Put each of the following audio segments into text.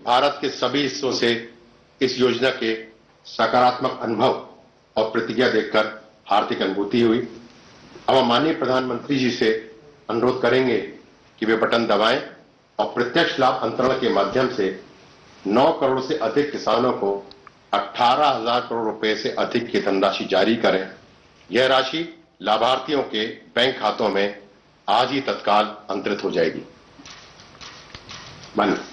भारत के सभी हिस्सों से इस योजना के सकारात्मक अनुभव और प्रतिक्रिया देखकर हार्दिक अनुभूति हुई। अब हम माननीय प्रधानमंत्री जी से अनुरोध करेंगे कि वे बटन दबाएं और प्रत्यक्ष लाभ अंतरण के माध्यम से 9 करोड़ से अधिक किसानों को 18,000 करोड़ रुपए से अधिक की धनराशि जारी करें। यह राशि लाभार्थियों के बैंक खातों में आज ही तत्काल अंतरित हो जाएगी। माननीय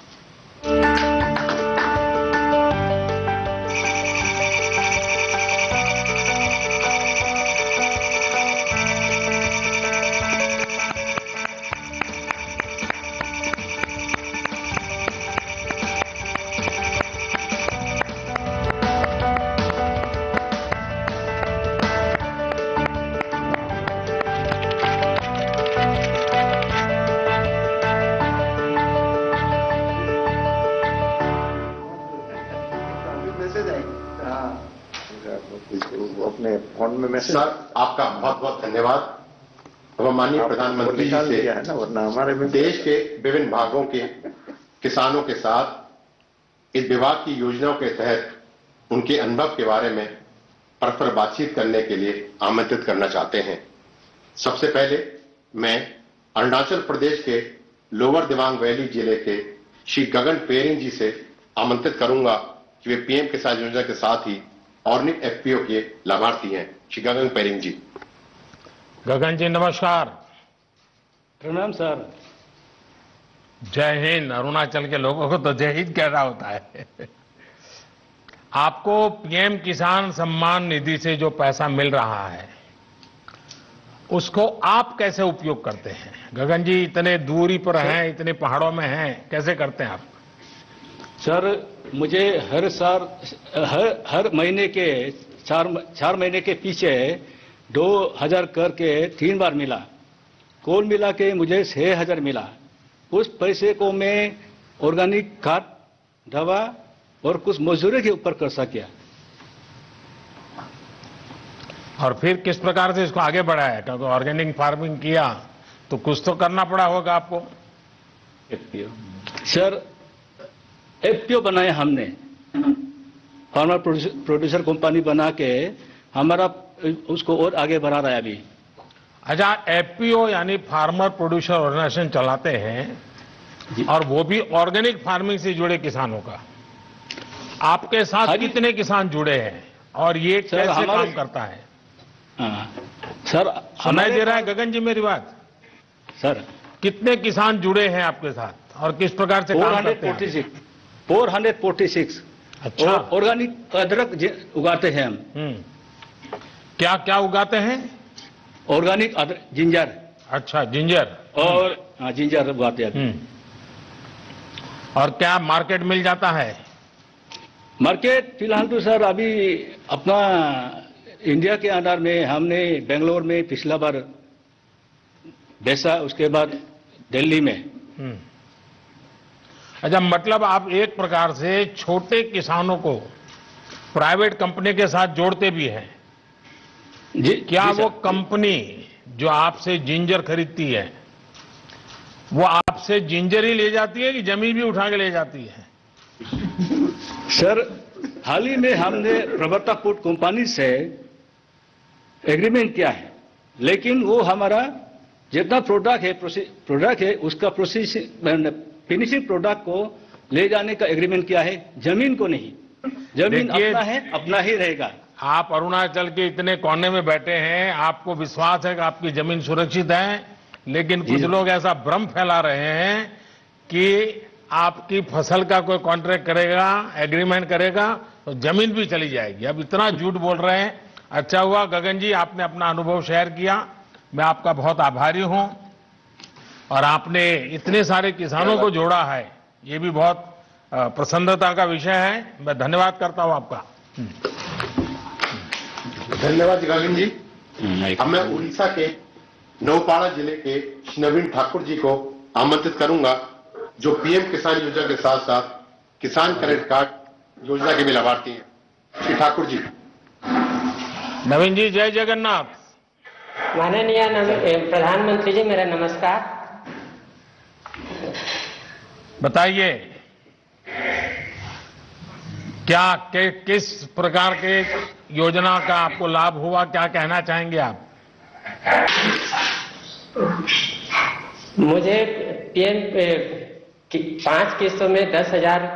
अपने फोन में मैसेज। सर, आपका बहुत बहुत धन्यवाद। अब माननीय प्रधानमंत्री जी से है ना, वरना हमारे में देश के विभिन्न भागों के किसानों के साथ इस विभाग की योजनाओं के तहत उनके अनुभव के बारे में परस्पर बातचीत करने के लिए आमंत्रित करना चाहते हैं। सबसे पहले मैं अरुणाचल प्रदेश के लोअर दिबांग वैली जिले के श्री गगन पेरिंग जी से आमंत्रित करूंगा कि वे पीएम किसान योजना के साथ ही ऑर्गेनिक एफपीओ के लाभार्थी हैं। श्री गगन पेरिंग जी। गगन जी नमस्कार। प्रणाम सर। जय हिंद। अरुणाचल के लोगों को तो जय हिंद कहना होता है। आपको पीएम किसान सम्मान निधि से जो पैसा मिल रहा है उसको आप कैसे उपयोग करते हैं? गगन जी इतने दूरी पर हैं, इतने पहाड़ों में हैं, कैसे करते हैं आप? सर मुझे हर साल हर महीने के 4 महीने के पीछे 2,000 करके 3 बार मिला। कुल मिला के मुझे 6,000 मिला। उस पैसे को मैं ऑर्गेनिक खाद, दवा और कुछ मजदूरी के ऊपर खर्चा किया। और फिर किस प्रकार से इसको आगे बढ़ाया? क्योंकि ऑर्गेनिक फार्मिंग किया तो कुछ तो करना पड़ा होगा आपको। सर एफपीओ बनाया हमने, फार्मर प्रोड्यूसर कंपनी बना के हमारा उसको और आगे बढ़ा रहा है अभी। अच्छा, एफपीओ यानी फार्मर प्रोड्यूसर ऑर्गेनाइजेशन चलाते हैं और वो भी ऑर्गेनिक फार्मिंग से जुड़े किसानों का। आपके साथ कितने किसान जुड़े हैं और ये कैसे काम करता है? सर सुनाई दे रहा है गगन जी मेरी बात? सर कितने किसान जुड़े हैं आपके साथ और किस प्रकार से काम करते हैं? 446। अच्छा। ऑर्गेनिक अदरक उगाते हैं हम। क्या क्या उगाते हैं? Organic ginger. अच्छा, जिंजर। और जिंजर उगाते हैं। और क्या मार्केट मिल जाता है? मार्केट फिलहाल तो सर अभी अपना इंडिया के अंदर में हमने बेंगलोर में पिछला बार बेचा, उसके बाद दिल्ली में। अच्छा, मतलब आप एक प्रकार से छोटे किसानों को प्राइवेट कंपनी के साथ जोड़ते भी हैं। जी, क्या जी वो कंपनी जो आपसे जिंजर खरीदती है वो आपसे जिंजर ही ले जाती है कि जमीन भी उठा के ले जाती है? सर हाल ही में हमने प्रवर्तक फूड कंपनी से एग्रीमेंट किया है, लेकिन वो हमारा जितना प्रोडक्ट है उसका फिनिशिंग प्रोडक्ट को ले जाने का एग्रीमेंट किया है, जमीन को नहीं। जमीन अपना है, अपना ही रहेगा। आप अरुणाचल के इतने कोने में बैठे हैं, आपको विश्वास है कि आपकी जमीन सुरक्षित है, लेकिन कुछ लोग ऐसा भ्रम फैला रहे हैं कि आपकी फसल का कोई कॉन्ट्रैक्ट करेगा, एग्रीमेंट करेगा तो जमीन भी चली जाएगी। अब इतना झूठ बोल रहे हैं। अच्छा हुआ गगन जी आपने अपना अनुभव शेयर किया, मैं आपका बहुत आभारी हूं। और आपने इतने सारे किसानों को जोड़ा है, ये भी बहुत प्रसन्नता का विषय है। मैं धन्यवाद करता हूं आपका। धन्यवाद गगन जी। अब मैं उड़ीसा के नौपाड़ा जिले के नवीन ठाकुर जी को आमंत्रित करूंगा, जो पीएम किसान योजना के साथ साथ किसान क्रेडिट कार्ड योजना के भी लाभार्थी हैं। श्री ठाकुर जी। नवीन जी, जय जगन्नाथ। माननीय प्रधानमंत्री जी, मेरा नमस्कार। बताइए। किस प्रकार के योजना का आपको लाभ हुआ, क्या कहना चाहेंगे आप? मुझे पीएम 5 किस्तों में 10,000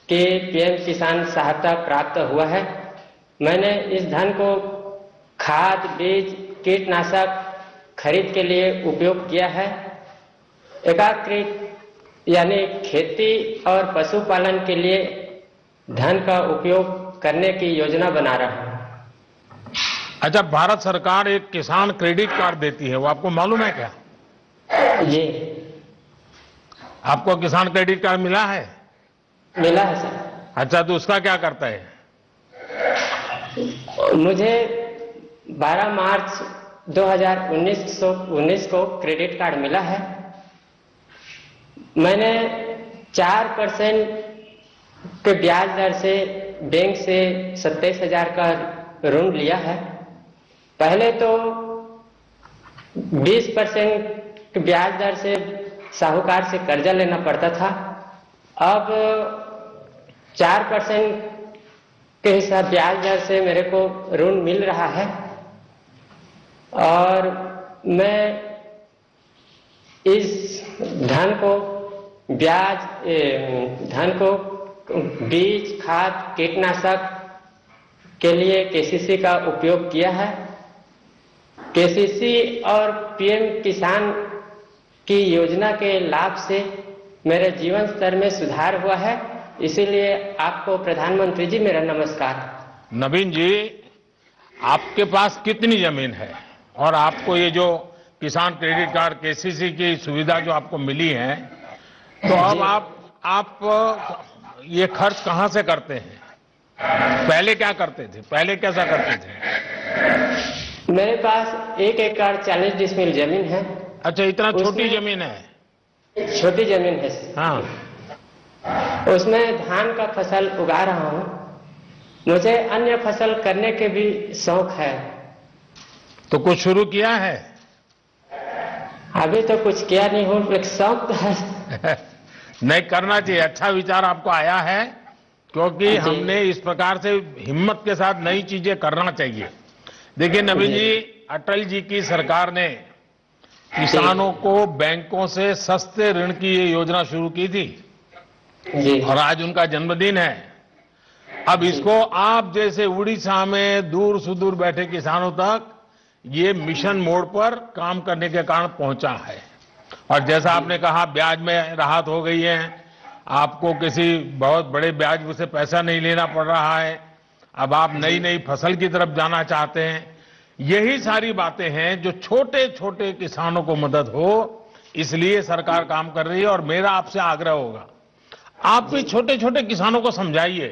के पीएम किसान सहायता प्राप्त हुआ है। मैंने इस धन को खाद, बीज, कीटनाशक खरीद के लिए उपयोग किया है। एकीकृत यानी खेती और पशुपालन के लिए धन का उपयोग करने की योजना बना रहा हूं। अच्छा, भारत सरकार एक किसान क्रेडिट कार्ड देती है, वो आपको मालूम है क्या? जी, आपको किसान क्रेडिट कार्ड मिला है? मिला है सर। अच्छा, तो उसका क्या करता है? मुझे 12 मार्च 2019 को क्रेडिट कार्ड मिला है। मैंने 4% के ब्याज दर से बैंक से 27,000 का ऋण लिया है। पहले तो 20% के ब्याज दर से साहूकार से कर्जा लेना पड़ता था। अब 4% के हिसाब ब्याज दर से मेरे को ऋण मिल रहा है और मैं इस धन को बीज, खाद, कीटनाशक के लिए केसीसी का उपयोग किया है। केसीसी और पीएम किसान की योजना के लाभ से मेरे जीवन स्तर में सुधार हुआ है। इसीलिए आपको प्रधानमंत्री जी मेरा नमस्कार। नवीन जी, आपके पास कितनी जमीन है और आपको ये जो किसान क्रेडिट कार्ड केसीसी की सुविधा जो आपको मिली है, तो अब आप ये खर्च कहां से करते हैं? पहले क्या करते थे? पहले कैसा करते थे? मेरे पास 1 एकड़ 40 डिसमिल जमीन है। अच्छा, इतना छोटी जमीन है? छोटी जमीन है। हाँ, उसमें धान का फसल उगा रहा हूँ। मुझे अन्य फसल करने के भी शौक है। तो कुछ शुरू किया है? अभी तो कुछ किया नहीं हूँ, लेकिन शौक तो है। नहीं, करना चाहिए। अच्छा विचार आपको आया है, क्योंकि हमने इस प्रकार से हिम्मत के साथ नई चीजें करना चाहिए। देखिए नवीन जी, अटल जी की सरकार ने किसानों को बैंकों से सस्ते ऋण की ये योजना शुरू की थी जी। और आज उनका जन्मदिन है। अब इसको आप जैसे उड़ीसा में दूर सुदूर बैठे किसानों तक ये मिशन मोड पर काम करने के कारण पहुंचा है। और जैसा आपने कहा, ब्याज में राहत हो गई है, आपको किसी बहुत बड़े ब्याज से पैसा नहीं लेना पड़ रहा है। अब आप नई नई फसल की तरफ जाना चाहते हैं। यही सारी बातें हैं जो छोटे छोटे किसानों को मदद हो, इसलिए सरकार काम कर रही है। और मेरा आपसे आग्रह होगा, आप भी छोटे छोटे किसानों को समझाइए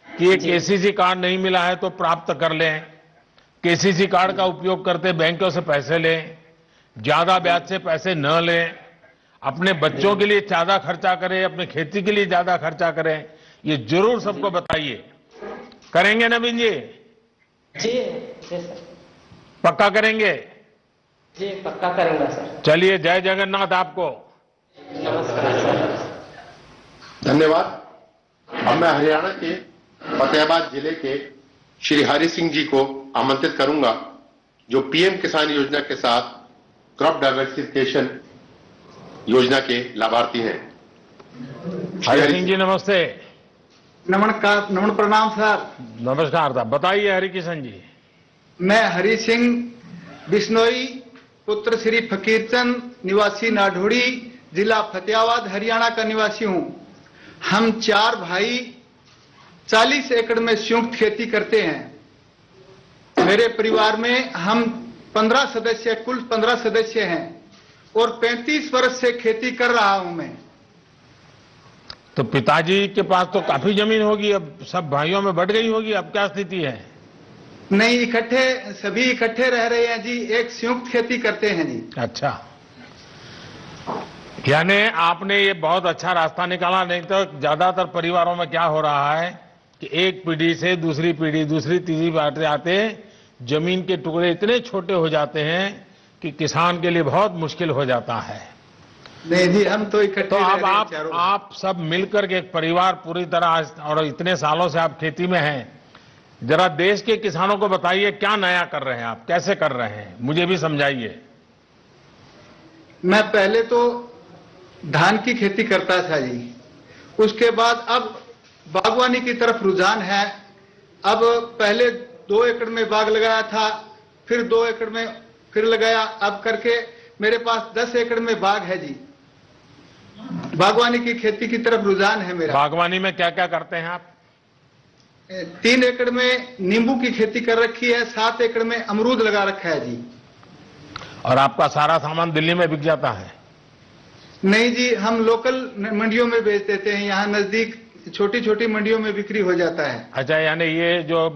कि ये केसीसी कार्ड नहीं मिला है तो प्राप्त कर लें, केसीसी कार्ड का उपयोग करते बैंकों से पैसे लें, ज्यादा ब्याज से पैसे न लें, अपने बच्चों के लिए ज्यादा खर्चा करें, अपने खेती के लिए ज्यादा खर्चा करें। ये जरूर सबको बताइए। करेंगे नवीन जी? जी सर। पक्का करेंगे? जी पक्का करूंगा सर। चलिए, जय जगन्नाथ आपको। नमस्कार सर। धन्यवाद। अब मैं हरियाणा के फतेहाबाद जिले के श्री हरि सिंह जी को आमंत्रित करूंगा, जो पीएम किसान योजना के साथ क्रॉप डाइवर्सिफिकेशन योजना के लाभार्थी हैं। हरि सिंह जी नमस्ते। नमस्कार, नमन प्रणाम सर। नमस्कार साहब, बताइए हरि किशन जी। मैं हरि सिंह बिश्नोई, पुत्र श्री फकीरचंद, निवासी नाढोड़ी, जिला फतेहाबाद, हरियाणा का निवासी हूं। हम 4 भाई 40 एकड़ में संयुक्त खेती करते हैं। मेरे परिवार में हम 15 सदस्य, कुल 15 सदस्य हैं और 35 वर्ष से खेती कर रहा हूं मैं। तो पिताजी के पास तो काफी जमीन होगी, अब सब भाइयों में बढ़ गई होगी, अब क्या स्थिति है? नहीं, सभी इकट्ठे रह रहे हैं जी, एक संयुक्त खेती करते हैं जी। अच्छा, यानी आपने ये बहुत अच्छा रास्ता निकाला। नहीं तो ज्यादातर परिवारों में क्या हो रहा है कि एक पीढ़ी से दूसरी पीढ़ी, दूसरी तीसरी बात आते जमीन के टुकड़े इतने छोटे हो जाते हैं कि किसान के लिए बहुत मुश्किल हो जाता है। नहीं जी, हम तो इकट्ठे तो रह अब रहे हैं चारों। आप सब मिलकर के एक परिवार पूरी तरह और इतने सालों से आप खेती में हैं, जरा देश के किसानों को बताइए क्या नया कर रहे हैं आप, कैसे कर रहे हैं, मुझे भी समझाइए। मैं पहले तो धान की खेती करता था जी, उसके बाद अब बागवानी की तरफ रुझान है। अब पहले 2 एकड़ में बाग लगाया था, फिर 2 एकड़ में फिर लगाया, अब करके मेरे पास 10 एकड़ में बाग है जी। बागवानी की खेती की तरफ रुझान है मेरा। बागवानी में क्या क्या करते हैं आप? 3 एकड़ में नींबू की खेती कर रखी है, 7 एकड़ में अमरूद लगा रखा है जी। और आपका सारा सामान दिल्ली में बिक जाता है? नहीं जी, हम लोकल मंडियों में बेच देते हैं, यहाँ नजदीक छोटी छोटी मंडियों में बिक्री हो जाता है। अच्छा, यानी ये जो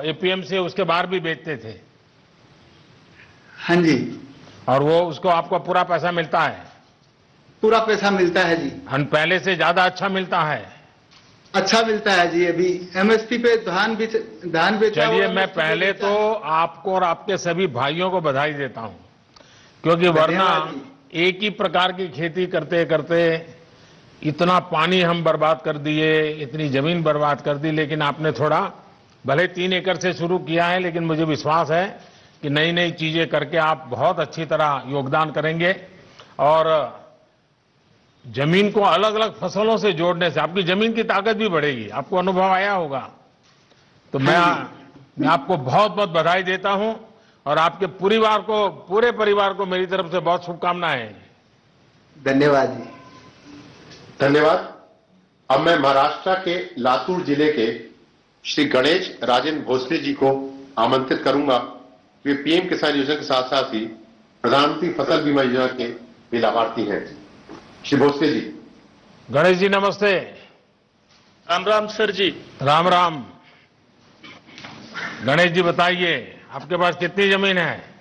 एपीएमसी उसके बाहर भी बेचते थे? हाँ जी। और वो उसको आपको पूरा पैसा मिलता है? पूरा पैसा मिलता है जी। पहले से ज्यादा अच्छा मिलता है? अच्छा मिलता है जी। अभी एमएसपी पे धान बेचा। चलिए, मैं पहले तो आपको और आपके सभी भाइयों को बधाई देता हूं, क्योंकि वरना एक ही प्रकार की खेती करते करते इतना पानी हम बर्बाद कर दिए, इतनी जमीन बर्बाद कर दी। लेकिन आपने थोड़ा, भले 3 एकड़ से शुरू किया है, लेकिन मुझे विश्वास है कि नई नई चीजें करके आप बहुत अच्छी तरह योगदान करेंगे। और जमीन को अलग अलग फसलों से जोड़ने से आपकी जमीन की ताकत भी बढ़ेगी, आपको अनुभव आया होगा। तो मैं आपको बहुत बहुत बधाई देता हूं और आपके पूरे परिवार को मेरी तरफ से बहुत शुभकामनाएं। धन्यवाद जी। धन्यवाद। अब मैं महाराष्ट्र के लातूर जिले के श्री गणेश राजेंद्र भोसले जी को आमंत्रित करूंगा। वे पीएम किसान योजना के साथ साथ ही प्रधानमंत्री फसल बीमा योजना के भी लाभार्थी हैं। श्री भोसले जी। गणेश जी नमस्ते। राम राम सर जी। राम राम। गणेश जी बताइए, आपके पास कितनी जमीन है?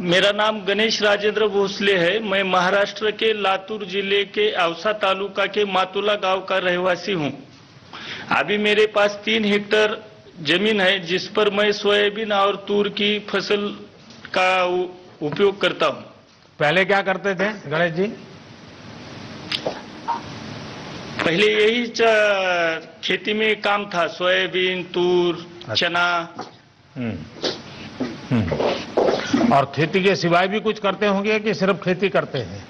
मेरा नाम गणेश राजेंद्र भोसले है। मैं महाराष्ट्र के लातूर जिले के औसा तालुका के मातुला गांव का रहवासी हूं। अभी मेरे पास 3 हेक्टेयर जमीन है, जिस पर मैं सोयाबीन और तूर की फसल का उपयोग करता हूं। पहले क्या करते थे गणेश जी? पहले यही खेती में काम था, सोयाबीन, तूर, चना। और खेती के सिवाय भी कुछ करते होंगे कि सिर्फ खेती करते हैं?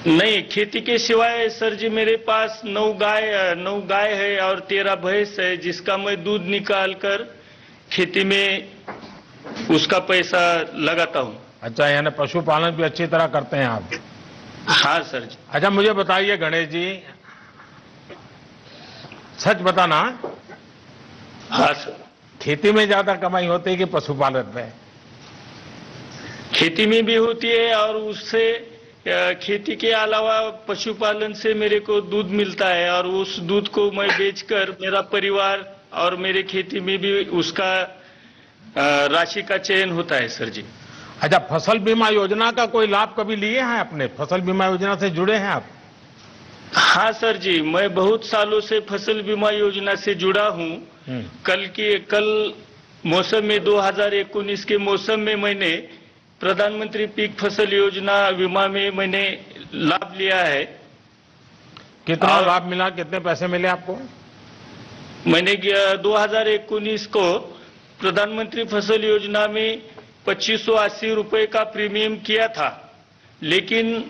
नहीं, खेती के सिवाय सर जी मेरे पास 9 गाय है और 13 भैंस है, जिसका मैं दूध निकाल कर खेती में उसका पैसा लगाता हूं। अच्छा, यानी पशुपालन भी अच्छी तरह करते हैं आप? हाँ सर जी। अच्छा, मुझे बताइए गणेश जी, सच बताना। हाँ सर। खेती में ज्यादा कमाई होती है कि पशुपालन में? खेती में भी होती है और उससे खेती के अलावा पशुपालन से मेरे को दूध मिलता है और उस दूध को मैं बेचकर मेरा परिवार और मेरे खेती में भी उसका राशि का चयन होता है सर जी। अच्छा, फसल बीमा योजना का कोई लाभ कभी लिए हैं आपने? फसल बीमा योजना से जुड़े हैं आप? हाँ सर जी, मैं बहुत सालों से फसल बीमा योजना से जुड़ा हूँ। कल मौसम में 2019 के मौसम में मैंने प्रधानमंत्री पीक फसल योजना बीमा में मैंने लाभ लिया है। कितना लाभ मिला, कितने पैसे मिले आपको? मैंने 2019 को प्रधानमंत्री फसल योजना में 2580 रुपए का प्रीमियम किया था, लेकिन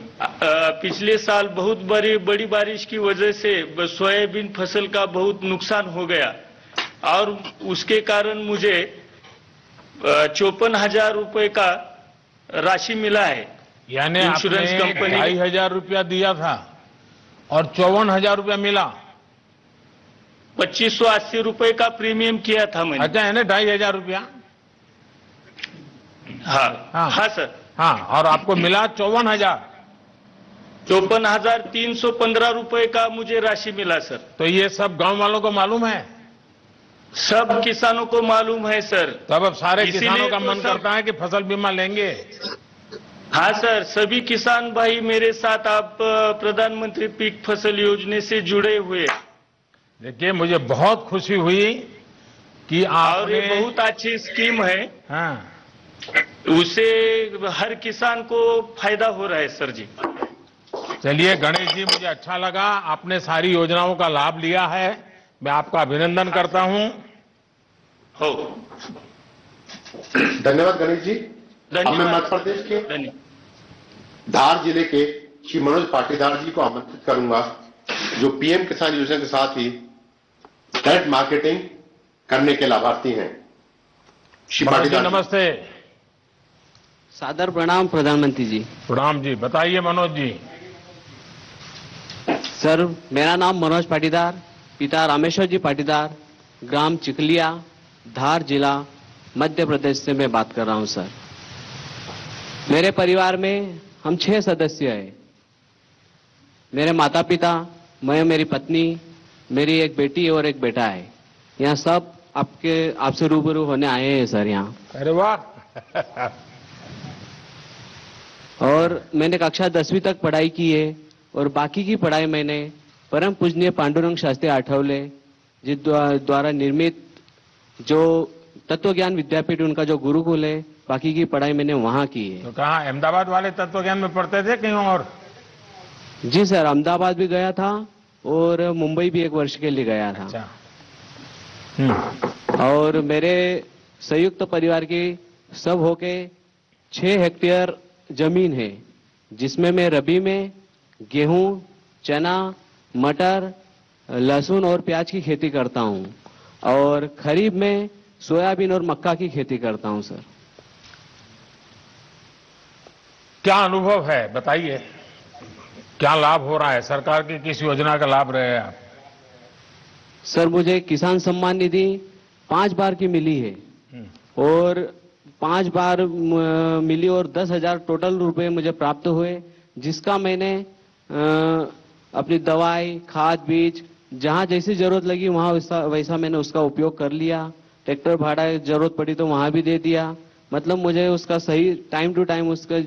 पिछले साल बहुत बड़ी बारिश की वजह से सोयाबीन फसल का बहुत नुकसान हो गया और उसके कारण मुझे 54,000 रुपए का राशि मिला है। यानी इंश्योरेंस कंपनी 2,500 रुपया दिया था और 54,000 रुपया मिला? 2580 रुपए का प्रीमियम किया था मैंने। अच्छा, यानी 2,500 रुपया? हाँ सर। हाँ, और आपको मिला 54,000? 54,315 रुपए का मुझे राशि मिला सर। तो ये सब गांव वालों को मालूम है? सब किसानों को मालूम है सर। तब अब सारे किसानों का तो मन करता है कि फसल बीमा लेंगे। हाँ सर, सभी किसान भाई मेरे साथ आप प्रधानमंत्री पीक फसल योजना से जुड़े हुए। देखिए, मुझे बहुत खुशी हुई कि आपने, और ये बहुत अच्छी स्कीम है। हाँ, उससे हर किसान को फायदा हो रहा है सर जी। चलिए गणेश जी, मुझे अच्छा लगा, आपने सारी योजनाओं का लाभ लिया है। मैं आपका अभिनंदन करता हूं। हो, धन्यवाद गणेश जी। अब मैं मध्य प्रदेश के धन्यवाद। धार जिले के श्री मनोज पाटीदार जी को आमंत्रित करूंगा, जो पीएम किसान योजना के साथ ही डायरेक्ट मार्केटिंग करने के लाभार्थी हैं। श्री मनोज जी पाटीदार जी। नमस्ते। सादर प्रणाम प्रधानमंत्री जी। प्रणाम जी, बताइए मनोज जी। सर, मेरा नाम मनोज पाटीदार, पिता रामेश्वर जी पाटीदार, ग्राम चिखलिया, धार जिला, मध्य प्रदेश से मैं बात कर रहा हूं सर। मेरे परिवार में हम 6 सदस्य हैं। मेरे माता पिता, मैं, मेरी पत्नी, मेरी एक बेटी और एक बेटा है। यहाँ सब आपसे रूबरू होने आए हैं सर यहाँ। अरे वाह। और मैंने कक्षा 10वीं तक पढ़ाई की है और बाकी की पढ़ाई मैंने परम पूजनीय पांडुरंग शास्त्री आठवले जी द्वारा निर्मित जो तत्व ज्ञान विद्यापीठ, उनका जो गुरुकुल है, बाकी की पढ़ाई मैंने वहां की है। तो कहाँ, अहमदाबाद वाले तत्व ज्ञान में पढ़ते थे कहीं और? जी सर, अहमदाबाद भी गया था और मुंबई भी 1 वर्ष के लिए गया था। अच्छा। और मेरे संयुक्त परिवार की सब होके 6 हेक्टेयर जमीन है, जिसमें मैं रबी में गेहूं, चना, मटर, लहसुन और प्याज की खेती करता हूं और खरीफ में सोयाबीन और मक्का की खेती करता हूं सर। क्या अनुभव है, बताइए, क्या लाभ हो रहा है? सरकार की किस योजना का लाभ रहे हैं आप? सर, मुझे किसान सम्मान निधि 5 बार की मिली है और 5 बार मिली और 10,000 टोटल रुपए मुझे प्राप्त हुए, जिसका मैंने अपनी दवाई, खाद, बीज, जहां जैसी जरूरत लगी वहां वैसा मैंने उसका उपयोग कर लिया। ट्रैक्टर भाड़ा जरूरत पड़ी तो वहां भी दे दिया। मतलब मुझे उसका सही टाइम टू टाइम उसका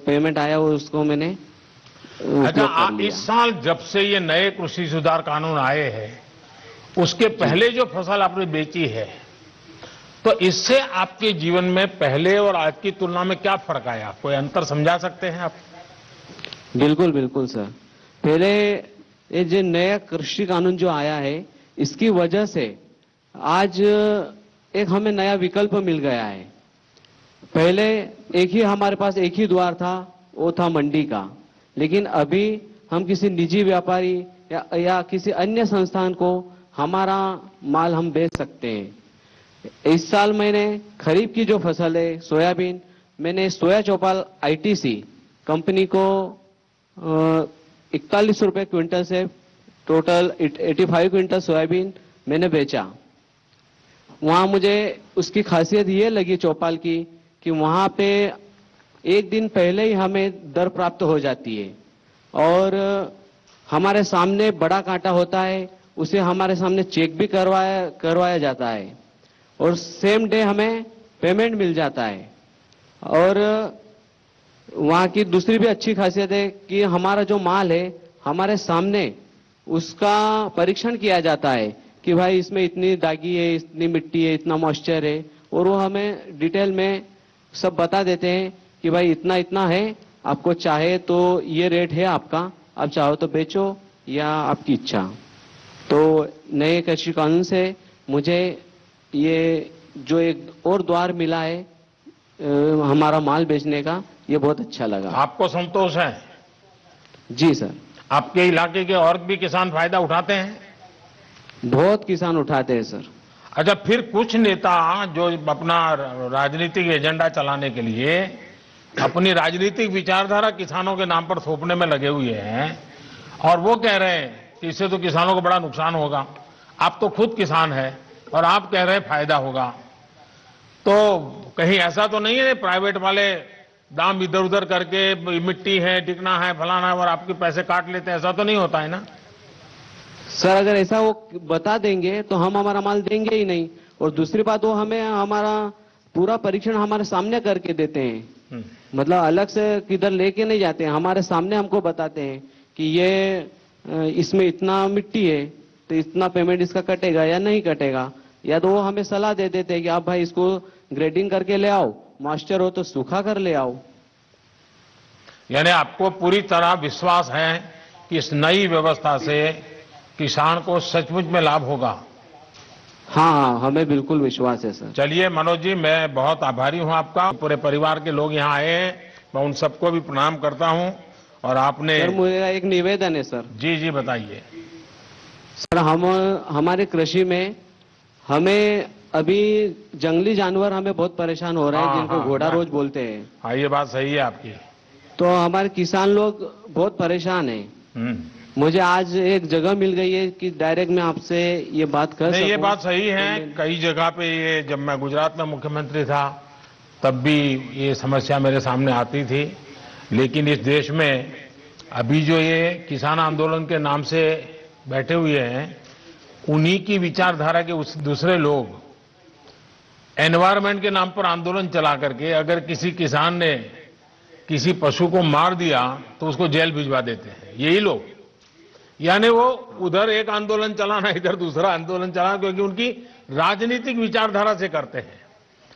पेमेंट आया और उसको मैंने अच्छा, इस साल जब से ये नए कृषि सुधार कानून आए हैं, उसके पहले जो फसल आपने बेची है, तो इससे आपके जीवन में पहले और आज की तुलना में क्या फर्क आया? कोई अंतर समझा सकते हैं आप? बिल्कुल बिल्कुल सर। पहले ये जो नया कृषि कानून जो आया है, इसकी वजह से आज एक हमें नया विकल्प मिल गया है। पहले हमारे पास एक ही द्वार था, वो था मंडी का, लेकिन अभी हम किसी निजी व्यापारी या किसी अन्य संस्थान को हमारा माल हम बेच सकते हैं। इस साल मैंने खरीफ की जो फसल है सोयाबीन, मैंने सोया चौपाल आईटीसी कंपनी को 41 रुपए क्विंटल से टोटल 85 क्विंटल सोयाबीन मैंने बेचा। वहां मुझे उसकी खासियत ये लगी चौपाल की कि वहां पे एक दिन पहले ही हमें दर प्राप्त हो जाती है और हमारे सामने बड़ा कांटा होता है, उसे हमारे सामने चेक भी करवाया जाता है और सेम डे हमें पेमेंट मिल जाता है। और वहां की दूसरी भी अच्छी खासियत है कि हमारा जो माल है हमारे सामने उसका परीक्षण किया जाता है कि भाई इसमें इतनी दागी है, इतनी मिट्टी है, इतना मॉइस्चर है, और वो हमें डिटेल में सब बता देते हैं कि भाई इतना इतना है, आपको चाहे तो ये रेट है आपका, आप चाहो तो बेचो या आपकी इच्छा। तो नए कृषि कानून से मुझे ये जो एक और द्वार मिला है हमारा माल बेचने का, ये बहुत अच्छा लगा। आपको संतोष है? जी सर। आपके इलाके के और भी किसान फायदा उठाते हैं? बहुत किसान उठाते हैं सर। अच्छा, फिर कुछ नेता जो अपना राजनीतिक एजेंडा चलाने के लिए अपनी राजनीतिक विचारधारा किसानों के नाम पर थोपने में लगे हुए हैं और वो कह रहे हैं कि इससे तो किसानों को बड़ा नुकसान होगा। आप तो खुद किसान हैं और आप कह रहे हैं फायदा होगा, तो कहीं ऐसा तो नहीं है प्राइवेट वाले दाम इधर उधर करके मिट्टी है, टिकना है, फलाना है और आपके पैसे काट लेते हैं? ऐसा तो नहीं होता है ना सर? अगर ऐसा वो बता देंगे तो हम हमारा माल देंगे ही नहीं, और दूसरी बात वो हमें हमारा पूरा परीक्षण हमारे सामने करके देते हैं। मतलब अलग से किधर लेके नहीं जाते हैं, हमारे सामने हमको बताते हैं कि ये इसमें इतना मिट्टी है तो इतना पेमेंट इसका कटेगा या नहीं कटेगा, या तो वो हमें सलाह दे देते हैं कि आप भाई इसको ग्रेडिंग करके ले आओ, मॉइस्चर हो तो सूखा कर ले आओ। यानी आपको पूरी तरह विश्वास है कि इस नई व्यवस्था से किसान को सचमुच में लाभ होगा? हाँ, हमें बिल्कुल विश्वास है सर। चलिए मनोज जी, मैं बहुत आभारी हूं आपका। पूरे परिवार के लोग यहाँ आए हैं, मैं उन सबको भी प्रणाम करता हूं। और आपने सर, मुझे एक निवेदन है सर। जी जी बताइए। सर, हमारे कृषि में हमें अभी जंगली जानवर हमें बहुत परेशान हो रहे हैं, जिनको घोड़ा रोज बोलते हैं। हाँ, ये बात सही है आपकी। तो हमारे किसान लोग बहुत परेशान हैं। मुझे आज एक जगह मिल गई है कि डायरेक्ट मैं आपसे ये बात कर सकूं। ये बात सही है। कई जगह पे ये, जब मैं गुजरात में मुख्यमंत्री था तब भी ये समस्या मेरे सामने आती थी। लेकिन इस देश में अभी जो ये किसान आंदोलन के नाम से बैठे हुए हैं, उन्हीं की विचारधारा के उस दूसरे लोग एनवायरमेंट के नाम पर आंदोलन चला करके अगर किसी किसान ने किसी पशु को मार दिया तो उसको जेल भिजवा देते हैं, यही लोग। यानी वो उधर एक आंदोलन चलाना, इधर दूसरा आंदोलन चलाना, क्योंकि उनकी राजनीतिक विचारधारा से करते हैं।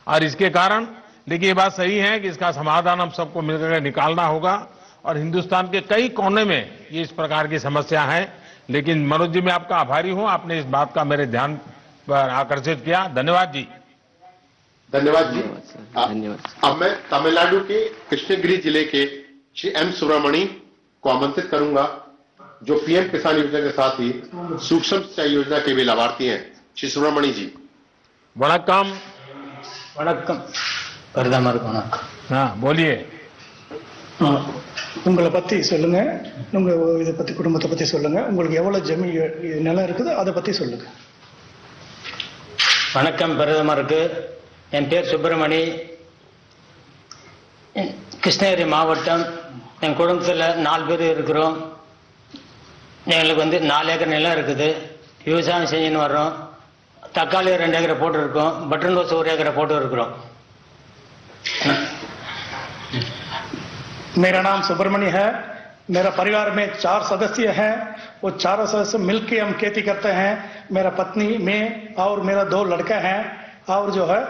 और इसके कारण, लेकिन ये बात सही है कि इसका समाधान हम सबको मिलकर निकालना होगा। और हिंदुस्तान के कई कोने में ये इस प्रकार की समस्या है। लेकिन मनोज जी, मैं आपका आभारी हूं, आपने इस बात का मेरे ध्यान पर आकर्षित किया। धन्यवाद जी। धन्यवाद जी। धन्यवाद। अब मैं तमिलनाडु के कृष्णगिरी जिले के श्री एम सुब्रमणी को आमंत्रित करूंगा, जो पीएम किसान योजना के साथ ही सूक्ष्म सिंचाई योजना के भी लाभार्थी हैं। श्री सुब्रमणी जी। वणक्कम। வணக்கம், பிரதமர் வணக்கம். बोलिए. உங்களை பத்தி சொல்லுங்க, உங்க இதை பத்தி, குடும்பத்தை பத்தி சொல்லுங்க, உங்களுக்கு எவ்வளவு ஜமீன் நிலம் இருக்குது அதை பத்தி சொல்லுங்க. வணக்கம் பிரதமருக்கு. என் பேர் சுப்பிரமணி, கிருஷ்ணகிரி மாவட்டம். என் குடும்பத்தில் 4 பேர் இருக்கிறோம். எங்களுக்கு 4 ஏக்கர் நிலம் இருக்குது. விவசாயம் செஞ்சுன்னு வர்றோம். தக்காளி 2 ஏக்கரை போட்டு இருக்கோம். பட்டன் ரோஸ் 1 ஏக்கரை போட்டு இருக்கிறோம். मेरा नाम सुब्रमण्य है. मेरा परिवार में 4 सदस्य हैं. वो 4 सदस्य मिलकर हम खेती करते हैं. मेरा पत्नी, मैं और मेरा 2 लड़का हैं. और जो है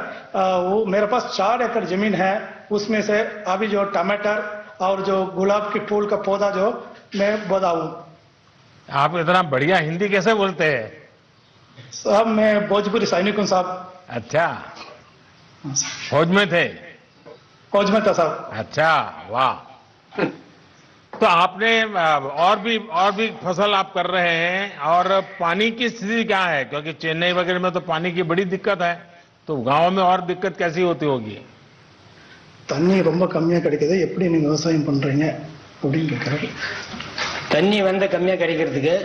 वो मेरे पास 4 एकड़ जमीन है. उसमें से अभी जो टमाटर और जो गुलाब के फूल का पौधा जो मैं बताऊं. आप इतना बढ़िया हिंदी कैसे बोलते हैं? साहब, मैं भोजपुरी सैनिक हूं साहब. अच्छा, फौज में थे? फौज में था साहब. अच्छा, वाह. तो आपने और भी फसल आप कर रहे हैं, और पानी की स्थिति क्या है? क्योंकि चेन्नई वगैरह में तो पानी की बड़ी दिक्कत है, तो गांव में और दिक्कत कैसी होती होगी? தண்ணி ரொம்ப கம்மியா கிடைக்குது, எப்படி நீங்க விவசாயம் பண்றீங்க அப்படின்னு கேட்கறாரு. தண்ணி கம்மியா கிடைக்கிறதுக்கு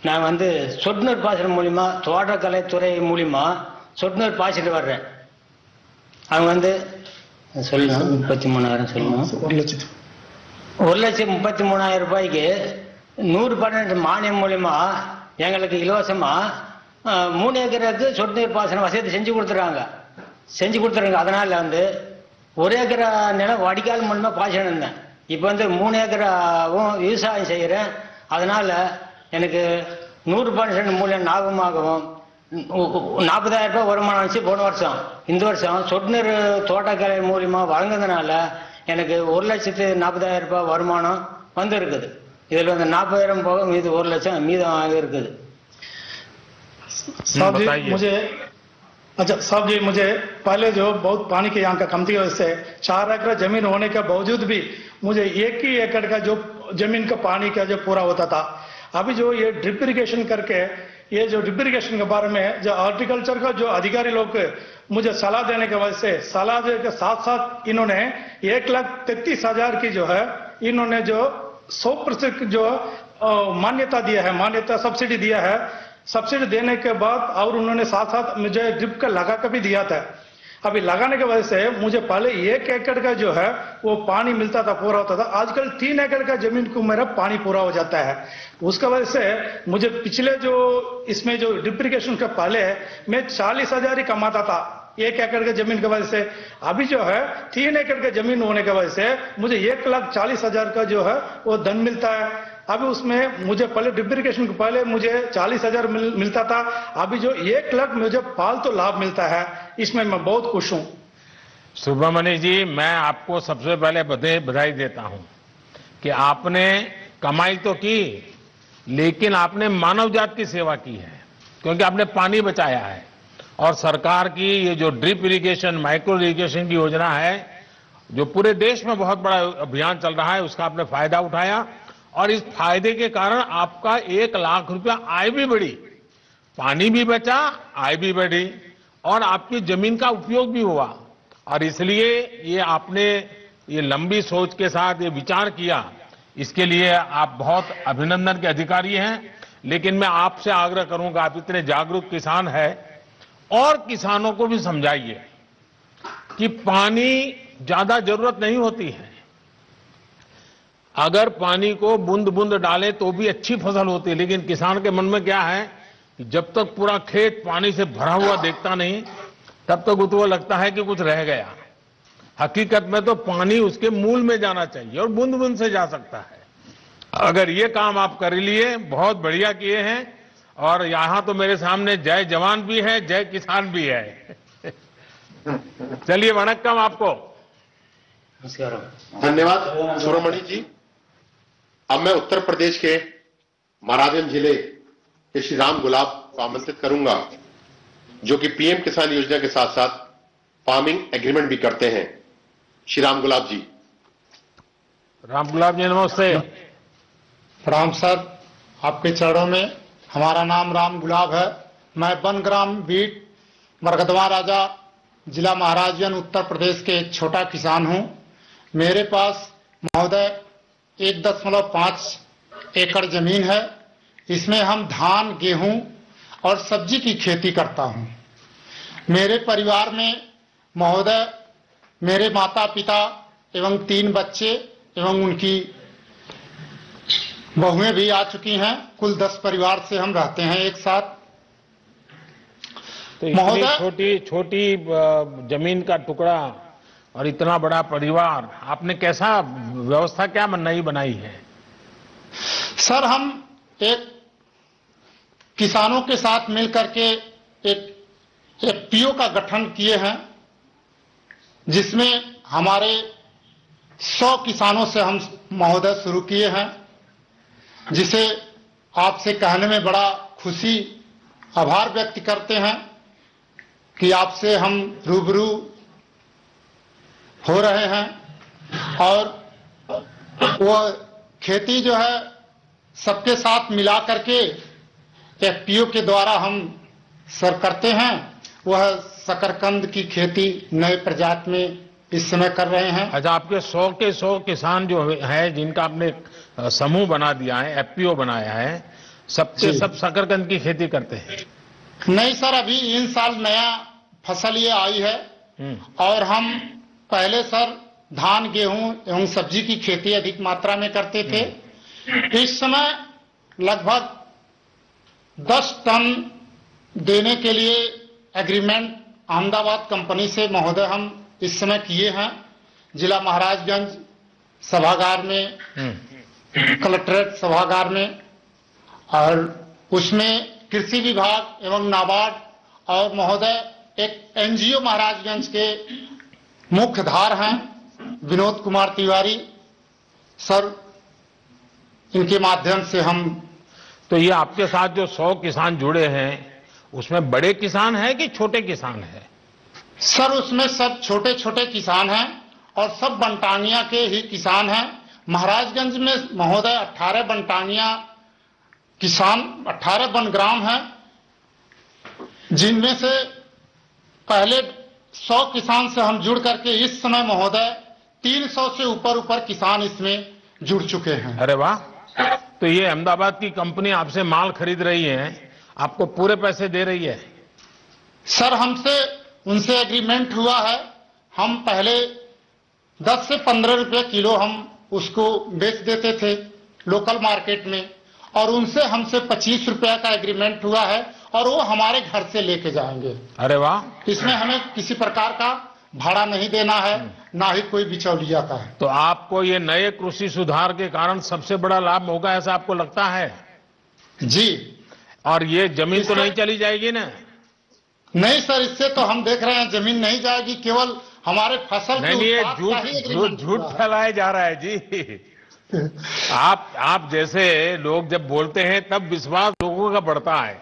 நான் சொட்டு நீர் பாசனம் மூலியமா, தோட்டக்கலைத்துறை மூலியமா சொட்டு நீர் பாய்ச்சிட்டு வர்றேன். அவங்க சொல்லணும் 33,000 சொல்லணும். 1,33,000 ரூபாய்க்கு 100% மானியம் மூலியமா எங்களுக்கு இலவசமா 3 ஏக்கருக்கு சொட்டு நீர் பாசன வசதி செஞ்சு கொடுத்துறாங்க. அதனால 1 ஏக்கரா நிலம் வடிகால் மூலமா பாய்ச்சணும் இருந்தேன். இப்போ 3 ஏக்கராவும் விவசாயம் செய்கிறேன். அதனால எனக்கு 100% மூலியம் லாபமாகவும் 40,000 ரூபாய் வருமானம் வச்சு போன வருஷம். இந்த வருஷம் சொட்டு நீர் தோட்டக்கலை மூலியமா வழங்குறதுனால எனக்கு 1,40,000 ரூபாய் வருமானம் இருக்குது. இதுல 40,000 போக மீது 1 லட்சம் மீதம் இருக்குது. साहब जी, मुझे पहले जो बहुत पानी के यहाँ का कमती वजह से 4 एकड़ जमीन होने के बावजूद भी मुझे 1 ही एकड़ का जो जमीन का पानी का जो पूरा होता था. अभी जो ये ड्रिप इरिगेशन करके, ये जो ड्रिप इरिगेशन के बारे में जो हॉर्टिकल्चर का जो अधिकारी लोग मुझे सलाह देने की वजह से, सलाह के साथ साथ इन्होंने 1,33,000 की जो है, इन्होंने जो 100% जो मान्यता दिया है, मान्यता सब्सिडी दिया है. सब्सिडी देने के बाद और उन्होंने साथ साथ मुझे ड्रिप का लगा कर भी दिया था. अभी लगाने की वजह से मुझे पहले 1 एकड़ का जो है वो पानी मिलता था, पूरा होता था. आजकल 3 एकड़ का जमीन को मेरा पानी पूरा हो जाता है. उसका वजह से मुझे पिछले जो इसमें जो ड्रिप इरिगेशन का पहले मैं 40,000 ही कमाता था 1 एकड़ के जमीन की वजह से. अभी जो है 3 एकड़ के जमीन होने की वजह से मुझे 1,40,000 का जो है वो धन मिलता है. अभी उसमें मुझे पहले ड्रिप इरिगेशन के पहले मुझे 40,000 मिलता था. अभी जो 1 लाख मुझे फालतू लाभ मिलता है, इसमें मैं बहुत खुश हूं. सुब्रमण्य जी, मैं आपको सबसे पहले बधाई देता हूं कि आपने कमाई तो की, लेकिन आपने मानव जात की सेवा की है, क्योंकि आपने पानी बचाया है। और सरकार की ये जो ड्रिप इरिगेशन, माइक्रो इरिगेशन की योजना है, जो पूरे देश में बहुत बड़ा अभियान चल रहा है, उसका आपने फायदा उठाया और इस फायदे के कारण आपका 1 लाख रुपया आय भी बढ़ी, पानी भी बचा, आय भी बढ़ी और आपकी जमीन का उपयोग भी हुआ। और इसलिए ये आपने ये लंबी सोच के साथ ये विचार किया, इसके लिए आप बहुत अभिनंदन के अधिकारी हैं। लेकिन मैं आपसे आग्रह करूंगा, आप इतने जागरूक किसान हैं, और किसानों को भी समझाइए कि पानी ज्यादा जरूरत नहीं होती है। अगर पानी को बूंद बूंद डालें तो भी अच्छी फसल होती है, लेकिन किसान के मन में क्या है कि जब तक पूरा खेत पानी से भरा हुआ देखता नहीं, तब तक उसको लगता है कि कुछ रह गया। हकीकत में तो पानी उसके मूल में जाना चाहिए और बूंद बूंद से जा सकता है। अगर ये काम आप कर लिए, बहुत बढ़िया किए हैं। और यहां तो मेरे सामने जय जवान भी है, जय किसान भी है। चलिए, वणक्कम आपको। धन्यवाद सुब्रमण्य जी। अब मैं उत्तर प्रदेश के महाराजगंज जिले के श्री राम गुलाब को आमंत्रित करूंगा, जो कि पीएम किसान योजना के साथ साथ फार्मिंग एग्रीमेंट भी करते हैं। श्री राम गुलाब जी। राम गुलाब जी, नमस्ते। राम सर, आपके चरणों में। हमारा नाम राम गुलाब है। मैं बनग्राम बीट, मरगदवा राजा, जिला महाराजगंज, उत्तर प्रदेश के एक छोटा किसान हूं। मेरे पास महोदय 1.5 एकड़ जमीन है। इसमें हम धान, गेहूं और सब्जी की खेती करता हूं। मेरे परिवार में महोदय मेरे माता पिता एवं 3 बच्चे एवं उनकी बहुएं भी आ चुकी हैं। कुल 10 परिवार से हम रहते हैं एक साथ। तो इतनी छोटी जमीन का टुकड़ा और इतना बड़ा परिवार, आपने कैसा व्यवस्था क्या नई बनाई है? सर, हम एक किसानों के साथ मिलकर के एक एफपीओ का गठन किए हैं, जिसमें हमारे 100 किसानों से हम महोदय शुरू किए हैं, जिसे आपसे कहने में बड़ा खुशी, आभार व्यक्त करते हैं कि आपसे हम रूबरू हो रहे हैं। और वो खेती जो है सबके साथ मिला करके एफपीओ के द्वारा हम सर करते हैं। वह शकरकंद की खेती नए प्रजाति में इस समय कर रहे हैं। अच्छा, आपके 100 के 100 किसान जो है, जिनका आपने समूह बना दिया है, एफपीओ बनाया है, सबके सब शकरकंद की खेती करते हैं? नहीं सर, अभी इन साल नया फसल ये आई है। और हम पहले सर धान, गेहूं एवं सब्जी की खेती अधिक मात्रा में करते थे। इस समय लगभग 10 टन देने के लिए एग्रीमेंट अहमदाबाद कंपनी से महोदय हम इस समय किए हैं। जिला महाराजगंज सभागार में, कलेक्ट्रेट सभागार में, और उसमें कृषि विभाग एवं नाबार्ड और महोदय एक एनजीओ महाराजगंज के मुख्यधार हैं विनोद कुमार तिवारी सर, इनके माध्यम से हम। तो ये आपके साथ जो 100 किसान जुड़े हैं, उसमें बड़े किसान हैं कि छोटे किसान हैं? सर, उसमें सब छोटे छोटे किसान हैं और सब बनटानिया के ही किसान हैं। महाराजगंज में महोदय 18 बनटानिया किसान, 18 बनग्राम हैं, जिनमें से पहले 100 किसान से हम जुड़ करके इस समय महोदय 300 से ऊपर किसान इसमें जुड़ चुके हैं। अरे वाह! तो ये अहमदाबाद की कंपनी आपसे माल खरीद रही है, आपको पूरे पैसे दे रही है? सर, उनसे एग्रीमेंट हुआ है। हम पहले 10 से 15 रुपए किलो हम उसको बेच देते थे लोकल मार्केट में, और उनसे हमसे 25 रुपया का एग्रीमेंट हुआ है और वो हमारे घर से लेके जाएंगे। अरे वाह! इसमें हमें किसी प्रकार का भाड़ा नहीं देना है, ना ही कोई बिचौलिया का है। तो आपको ये नए कृषि सुधार के कारण सबसे बड़ा लाभ होगा, ऐसा आपको लगता है? जी। और ये जमीन तो नहीं चली जाएगी ना? नहीं सर, इससे तो हम देख रहे हैं जमीन नहीं जाएगी, केवल हमारे फसल के नहीं, ये उत्पाद का ही एग्रीमेंट झूठ हुआ है। फैलाया जा रहा है जी। आप जैसे लोग जब बोलते हैं तब विश्वास लोगों का बढ़ता है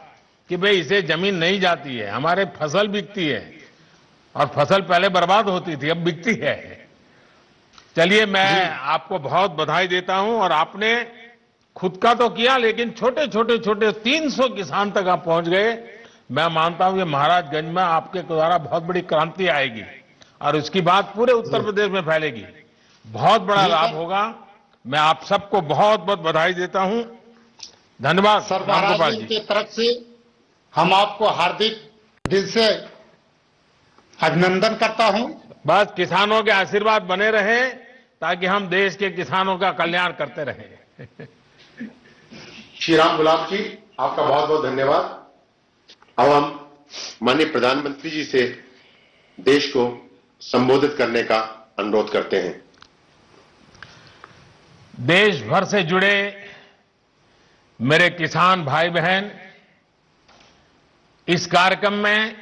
कि भाई इसे जमीन नहीं जाती है, हमारे फसल बिकती है, और फसल पहले बर्बाद होती थी, अब बिकती है। चलिए, मैं आपको बहुत बधाई देता हूं, और आपने खुद का तो किया, लेकिन छोटे 300 किसान तक आप पहुंच गए। मैं मानता हूं कि महाराजगंज में आपके द्वारा बहुत बड़ी क्रांति आएगी, और उसकी बात पूरे उत्तर प्रदेश में फैलेगी, बहुत बड़ा लाभ होगा। मैं आप सबको बहुत बहुत बधाई देता हूं। धन्यवाद सर, रामगोपाल महाराज जी। की तरफ से हम आपको हार्दिक दिल से अभिनंदन करता हूं। बस किसानों के आशीर्वाद बने रहे, ताकि हम देश के किसानों का कल्याण करते रहें। श्री राम गुलाब जी, आपका बहुत बहुत धन्यवाद। अब हम माननीय प्रधानमंत्री जी से देश को संबोधित करने का अनुरोध करते हैं। देश भर से जुड़े मेरे किसान भाई बहन, इस कार्यक्रम में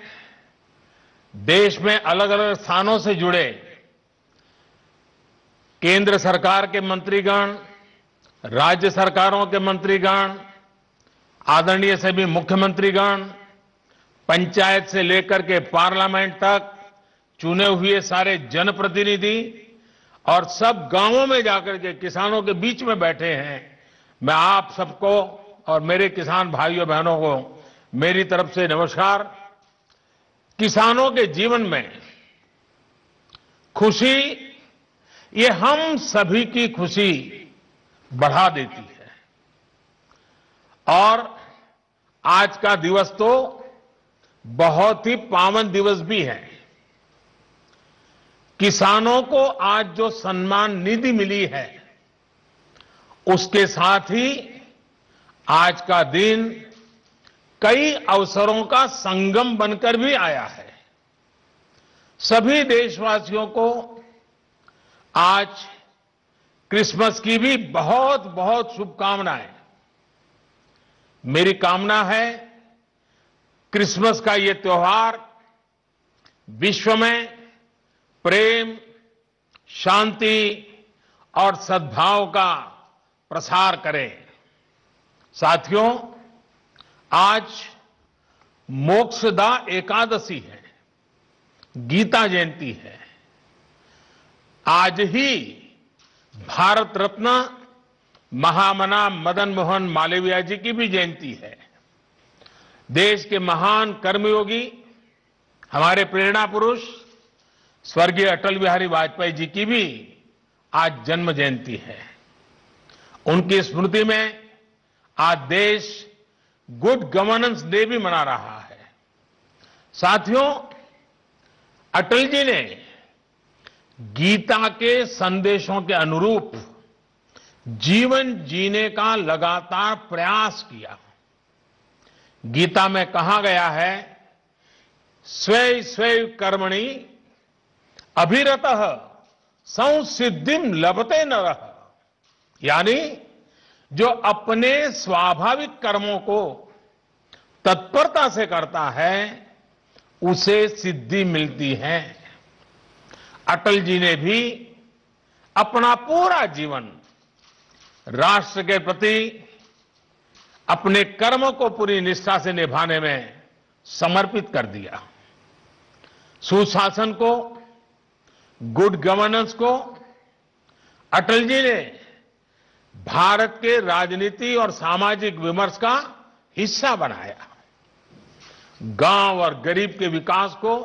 देश में अलग अलग स्थानों से जुड़े केंद्र सरकार के मंत्रीगण, राज्य सरकारों के मंत्रीगण, आदरणीय सभी मुख्यमंत्रीगण, पंचायत से लेकर के पार्लियामेंट तक चुने हुए सारे जनप्रतिनिधि, और सब गांवों में जाकर के किसानों के बीच में बैठे हैं। मैं आप सबको और मेरे किसान भाइयों बहनों को मेरी तरफ से नमस्कार। किसानों के जीवन में खुशी, ये हम सभी की खुशी बढ़ा देती है, और आज का दिवस तो बहुत ही पावन दिवस भी है। किसानों को आज जो सम्मान निधि मिली है, उसके साथ ही आज का दिन कई अवसरों का संगम बनकर भी आया है। सभी देशवासियों को आज क्रिसमस की भी बहुत बहुत शुभकामनाएं। मेरी कामना है क्रिसमस का ये त्योहार विश्व में प्रेम, शांति और सद्भाव का प्रसार करे। साथियों, आज मोक्षदा एकादशी है, गीता जयंती है। आज ही भारत रत्न महामना मदन मोहन मालवीय जी की भी जयंती है। देश के महान कर्मयोगी, हमारे प्रेरणा पुरुष स्वर्गीय अटल बिहारी वाजपेयी जी की भी आज जन्म जयंती है। उनकी स्मृति में आज देश गुड गवर्नेंस डे भी मना रहा है। साथियों, अटल जी ने गीता के संदेशों के अनुरूप जीवन जीने का लगातार प्रयास किया। गीता में कहा गया है, स्वै स्वै कर्मणि अभिरतः संसिद्धिम लभते नरः, यानी जो अपने स्वाभाविक कर्मों को तत्परता से करता है, उसे सिद्धि मिलती है। अटल जी ने भी अपना पूरा जीवन राष्ट्र के प्रति अपने कर्म को पूरी निष्ठा से निभाने में समर्पित कर दिया। सुशासन को, गुड गवर्नेंस को अटल जी ने भारत के राजनीति और सामाजिक विमर्श का हिस्सा बनाया। गांव और गरीब के विकास को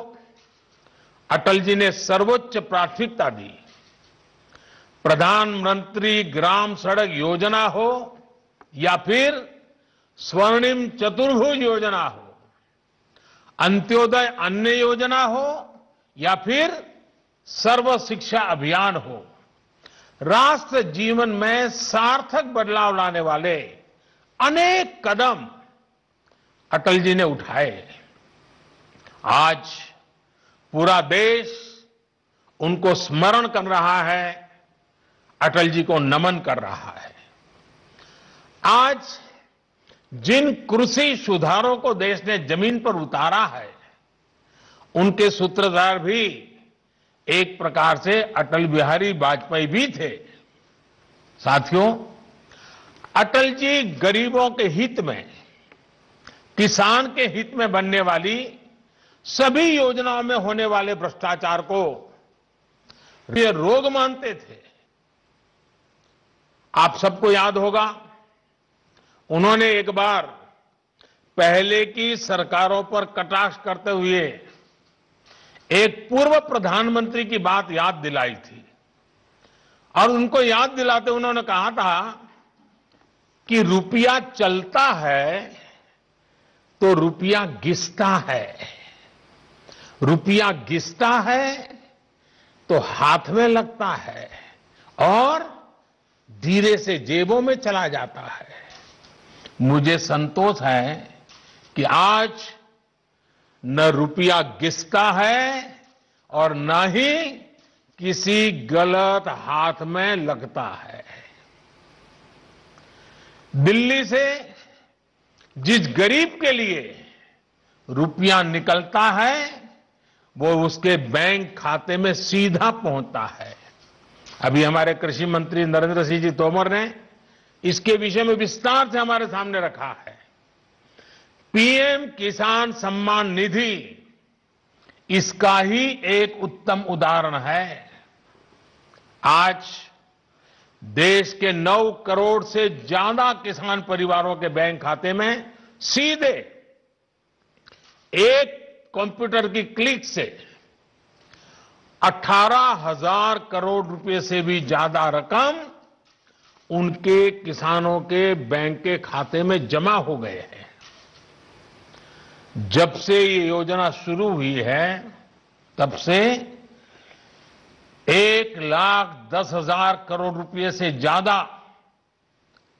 अटल जी ने सर्वोच्च प्राथमिकता दी। प्रधानमंत्री ग्राम सड़क योजना हो या फिर स्वर्णिम चतुर्भुज योजना हो, अंत्योदय अन्न योजना हो या फिर सर्व शिक्षा अभियान हो, राष्ट्र जीवन में सार्थक बदलाव लाने वाले अनेक कदम अटल जी ने उठाए। आज पूरा देश उनको स्मरण कर रहा है, अटल जी को नमन कर रहा है। आज जिन कृषि सुधारों को देश ने जमीन पर उतारा है, उनके सूत्रधार भी एक प्रकार से अटल बिहारी वाजपेयी भी थे। साथियों, अटल जी गरीबों के हित में, किसान के हित में बनने वाली सभी योजनाओं में होने वाले भ्रष्टाचार को ये रोग मानते थे। आप सबको याद होगा, उन्होंने एक बार पहले की सरकारों पर कटाक्ष करते हुए एक पूर्व प्रधानमंत्री की बात याद दिलाई थी और उनको याद दिलाते उन्होंने कहा था कि रुपया चलता है तो रुपया घिसता है, रुपया घिसता है तो हाथ में लगता है और धीरे से जेबों में चला जाता है। मुझे संतोष है कि आज न रुपया घिसता है और न ही किसी गलत हाथ में लगता है। दिल्ली से जिस गरीब के लिए रुपया निकलता है वो उसके बैंक खाते में सीधा पहुंचता है। अभी हमारे कृषि मंत्री नरेंद्र सिंह जी तोमर ने इसके विषय में विस्तार से हमारे सामने रखा है। पीएम किसान सम्मान निधि इसका ही एक उत्तम उदाहरण है। आज देश के 9 करोड़ से ज्यादा किसान परिवारों के बैंक खाते में सीधे एक कंप्यूटर की क्लिक से 18,000 करोड़ रुपए से भी ज्यादा रकम उनके किसानों के बैंक के खाते में जमा हो गए हैं। जब से ये योजना शुरू हुई है तब से 1,10,000 करोड़ रुपए से ज्यादा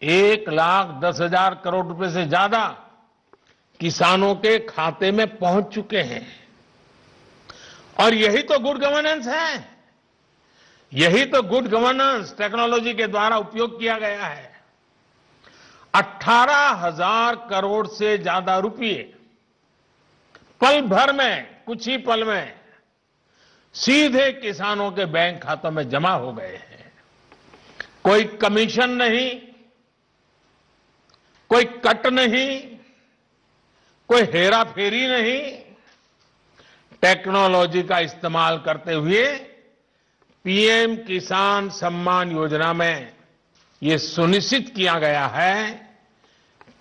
1,10,000 करोड़ रुपए से ज्यादा किसानों के खाते में पहुंच चुके हैं। और यही तो गुड गवर्नेंस है, यही तो गुड गवर्नेंस टेक्नोलॉजी के द्वारा उपयोग किया गया है। 18,000 करोड़ से ज्यादा रुपए पल भर में, कुछ ही पल में सीधे किसानों के बैंक खातों में जमा हो गए हैं। कोई कमीशन नहीं, कोई कट नहीं, कोई हेरा फेरी नहीं। टेक्नोलॉजी का इस्तेमाल करते हुए पीएम किसान सम्मान योजना में यह सुनिश्चित किया गया है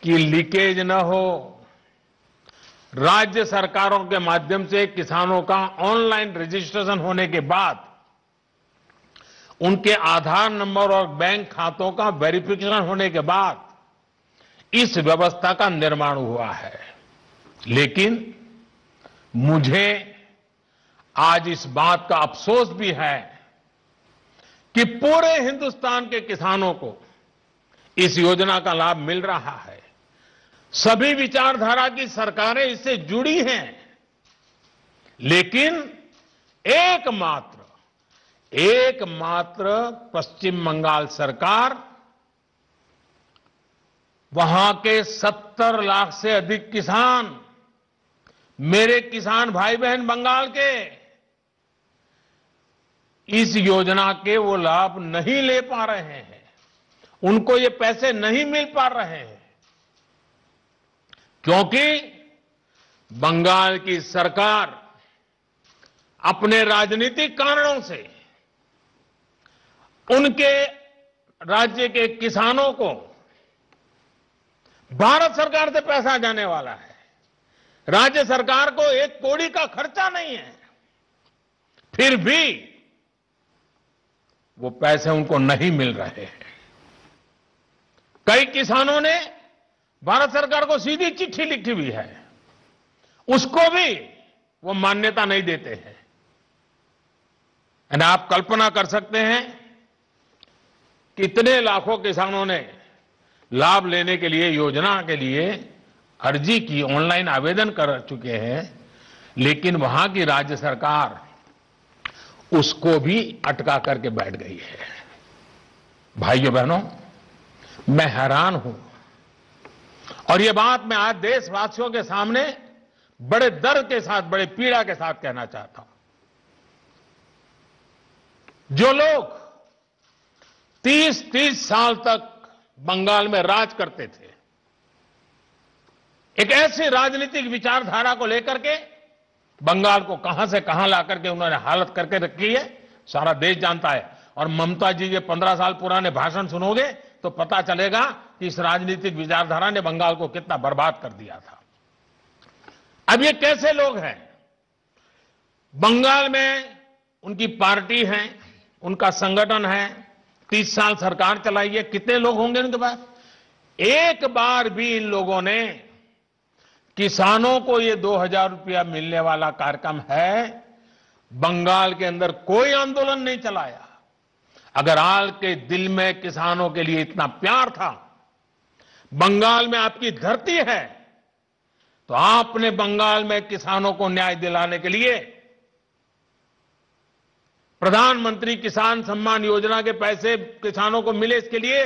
कि लीकेज न हो। राज्य सरकारों के माध्यम से किसानों का ऑनलाइन रजिस्ट्रेशन होने के बाद उनके आधार नंबर और बैंक खातों का वेरिफिकेशन होने के बाद इस व्यवस्था का निर्माण हुआ है। लेकिन मुझे आज इस बात का अफसोस भी है कि पूरे हिंदुस्तान के किसानों को इस योजना का लाभ मिल रहा है। सभी विचारधारा की सरकारें इससे जुड़ी हैं, लेकिन एकमात्र पश्चिम बंगाल सरकार, वहां के 70 लाख से अधिक किसान, मेरे किसान भाई बहन बंगाल के, इस योजना के वो लाभ नहीं ले पा रहे हैं, उनको ये पैसे नहीं मिल पा रहे हैं, क्योंकि बंगाल की सरकार अपने राजनीतिक कारणों से उनके राज्य के किसानों को भारत सरकार से पैसा जाने वाला है, राज्य सरकार को 1 कौड़ी का खर्चा नहीं है, फिर भी वो पैसे उनको नहीं मिल रहे हैं। कई किसानों ने भारत सरकार को सीधी चिट्ठी लिखी हुई है, उसको भी वो मान्यता नहीं देते हैं। और आप कल्पना कर सकते हैं कितने लाखों किसानों ने लाभ लेने के लिए, योजना के लिए अर्जी की, ऑनलाइन आवेदन कर चुके हैं, लेकिन वहां की राज्य सरकार उसको भी अटका करके बैठ गई है। भाइयों बहनों, मैं हैरान हूं और ये बात मैं आज देशवासियों के सामने बड़े दर्द के साथ, बड़े पीड़ा के साथ कहना चाहता हूं। जो लोग 30-30 साल तक बंगाल में राज करते थे, एक ऐसी राजनीतिक विचारधारा को लेकर के बंगाल को कहां से कहां ला करके उन्होंने हालत करके रखी है, सारा देश जानता है। और ममता जी के 15 साल पुराने भाषण सुनोगे तो पता चलेगा कि इस राजनीतिक विचारधारा ने बंगाल को कितना बर्बाद कर दिया था। अब ये कैसे लोग हैं? बंगाल में उनकी पार्टी है, उनका संगठन है, 30 साल सरकार चलाई है, कितने लोग होंगे उनके पास? एक बार भी इन लोगों ने किसानों को ये 2000 रुपया मिलने वाला कार्यक्रम है, बंगाल के अंदर कोई आंदोलन नहीं चलाया। अगर आल के दिल में किसानों के लिए इतना प्यार था, बंगाल में आपकी धरती है, तो आपने बंगाल में किसानों को न्याय दिलाने के लिए प्रधानमंत्री किसान सम्मान योजना के पैसे किसानों को मिले, इसके लिए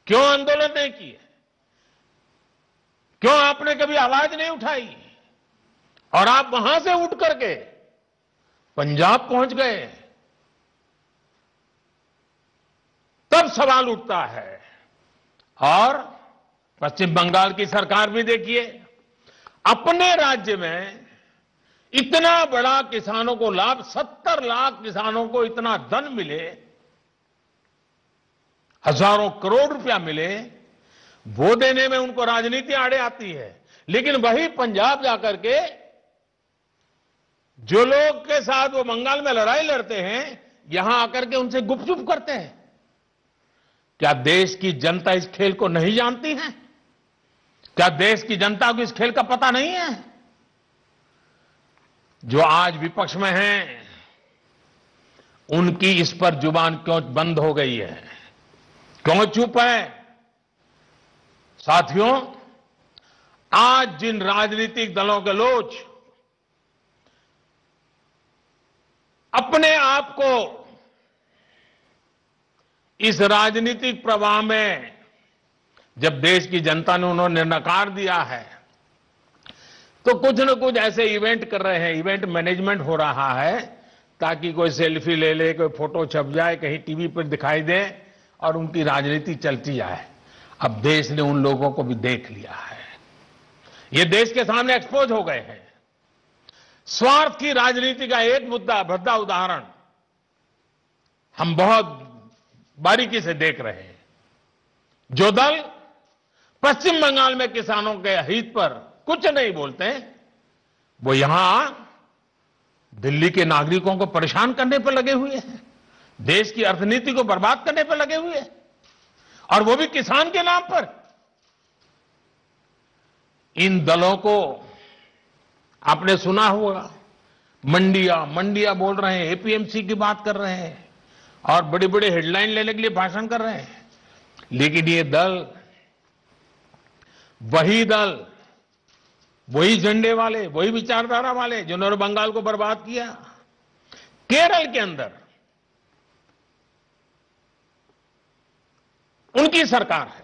क्यों आंदोलन नहीं किए? क्यों आपने कभी आवाज नहीं उठाई? और आप वहां से उठ करके पंजाब पहुंच गए, तब सवाल उठता है। और पश्चिम बंगाल की सरकार भी देखिए, अपने राज्य में इतना बड़ा किसानों को लाभ, 70 लाख किसानों को इतना धन मिले, हजारों करोड़ रुपया मिले, वो देने में उनको राजनीति आड़े आती है। लेकिन वही पंजाब जाकर के जो लोग के साथ वो बंगाल में लड़ाई लड़ते हैं, यहां आकर के उनसे गुपचुप करते हैं। क्या देश की जनता इस खेल को नहीं जानती है? क्या देश की जनता को इस खेल का पता नहीं है? जो आज विपक्ष में हैं, उनकी इस पर जुबान क्यों बंद हो गई है, क्यों चुप है? साथियों, आज जिन राजनीतिक दलों के लोग अपने आप को इस राजनीतिक प्रवाह में, जब देश की जनता ने उन्होंने नकार दिया है, तो कुछ न कुछ ऐसे इवेंट कर रहे हैं, इवेंट मैनेजमेंट हो रहा है, ताकि कोई सेल्फी ले ले, कोई फोटो छप जाए, कहीं टीवी पर दिखाई दे और उनकी राजनीति चलती जाए। अब देश ने उन लोगों को भी देख लिया है, ये देश के सामने एक्सपोज हो गए हैं। स्वार्थ की राजनीति का एक भद्दा उदाहरण हम बहुत बारीकी से देख रहे हैं। जो दल पश्चिम बंगाल में किसानों के हित पर कुछ नहीं बोलते, वो यहां दिल्ली के नागरिकों को परेशान करने पर लगे हुए हैं, देश की अर्थनीति को बर्बाद करने पर लगे हुए हैं, और वो भी किसान के नाम पर। इन दलों को आपने सुना होगा, मंडिया बोल रहे हैं, एपीएमसी की बात कर रहे हैं और बड़े बड़े हेडलाइन लेने के लिए भाषण कर रहे हैं। लेकिन ये दल, वही झंडे वाले, वही विचारधारा वाले जिन्होंने बंगाल को बर्बाद किया। केरल के अंदर उनकी सरकार है।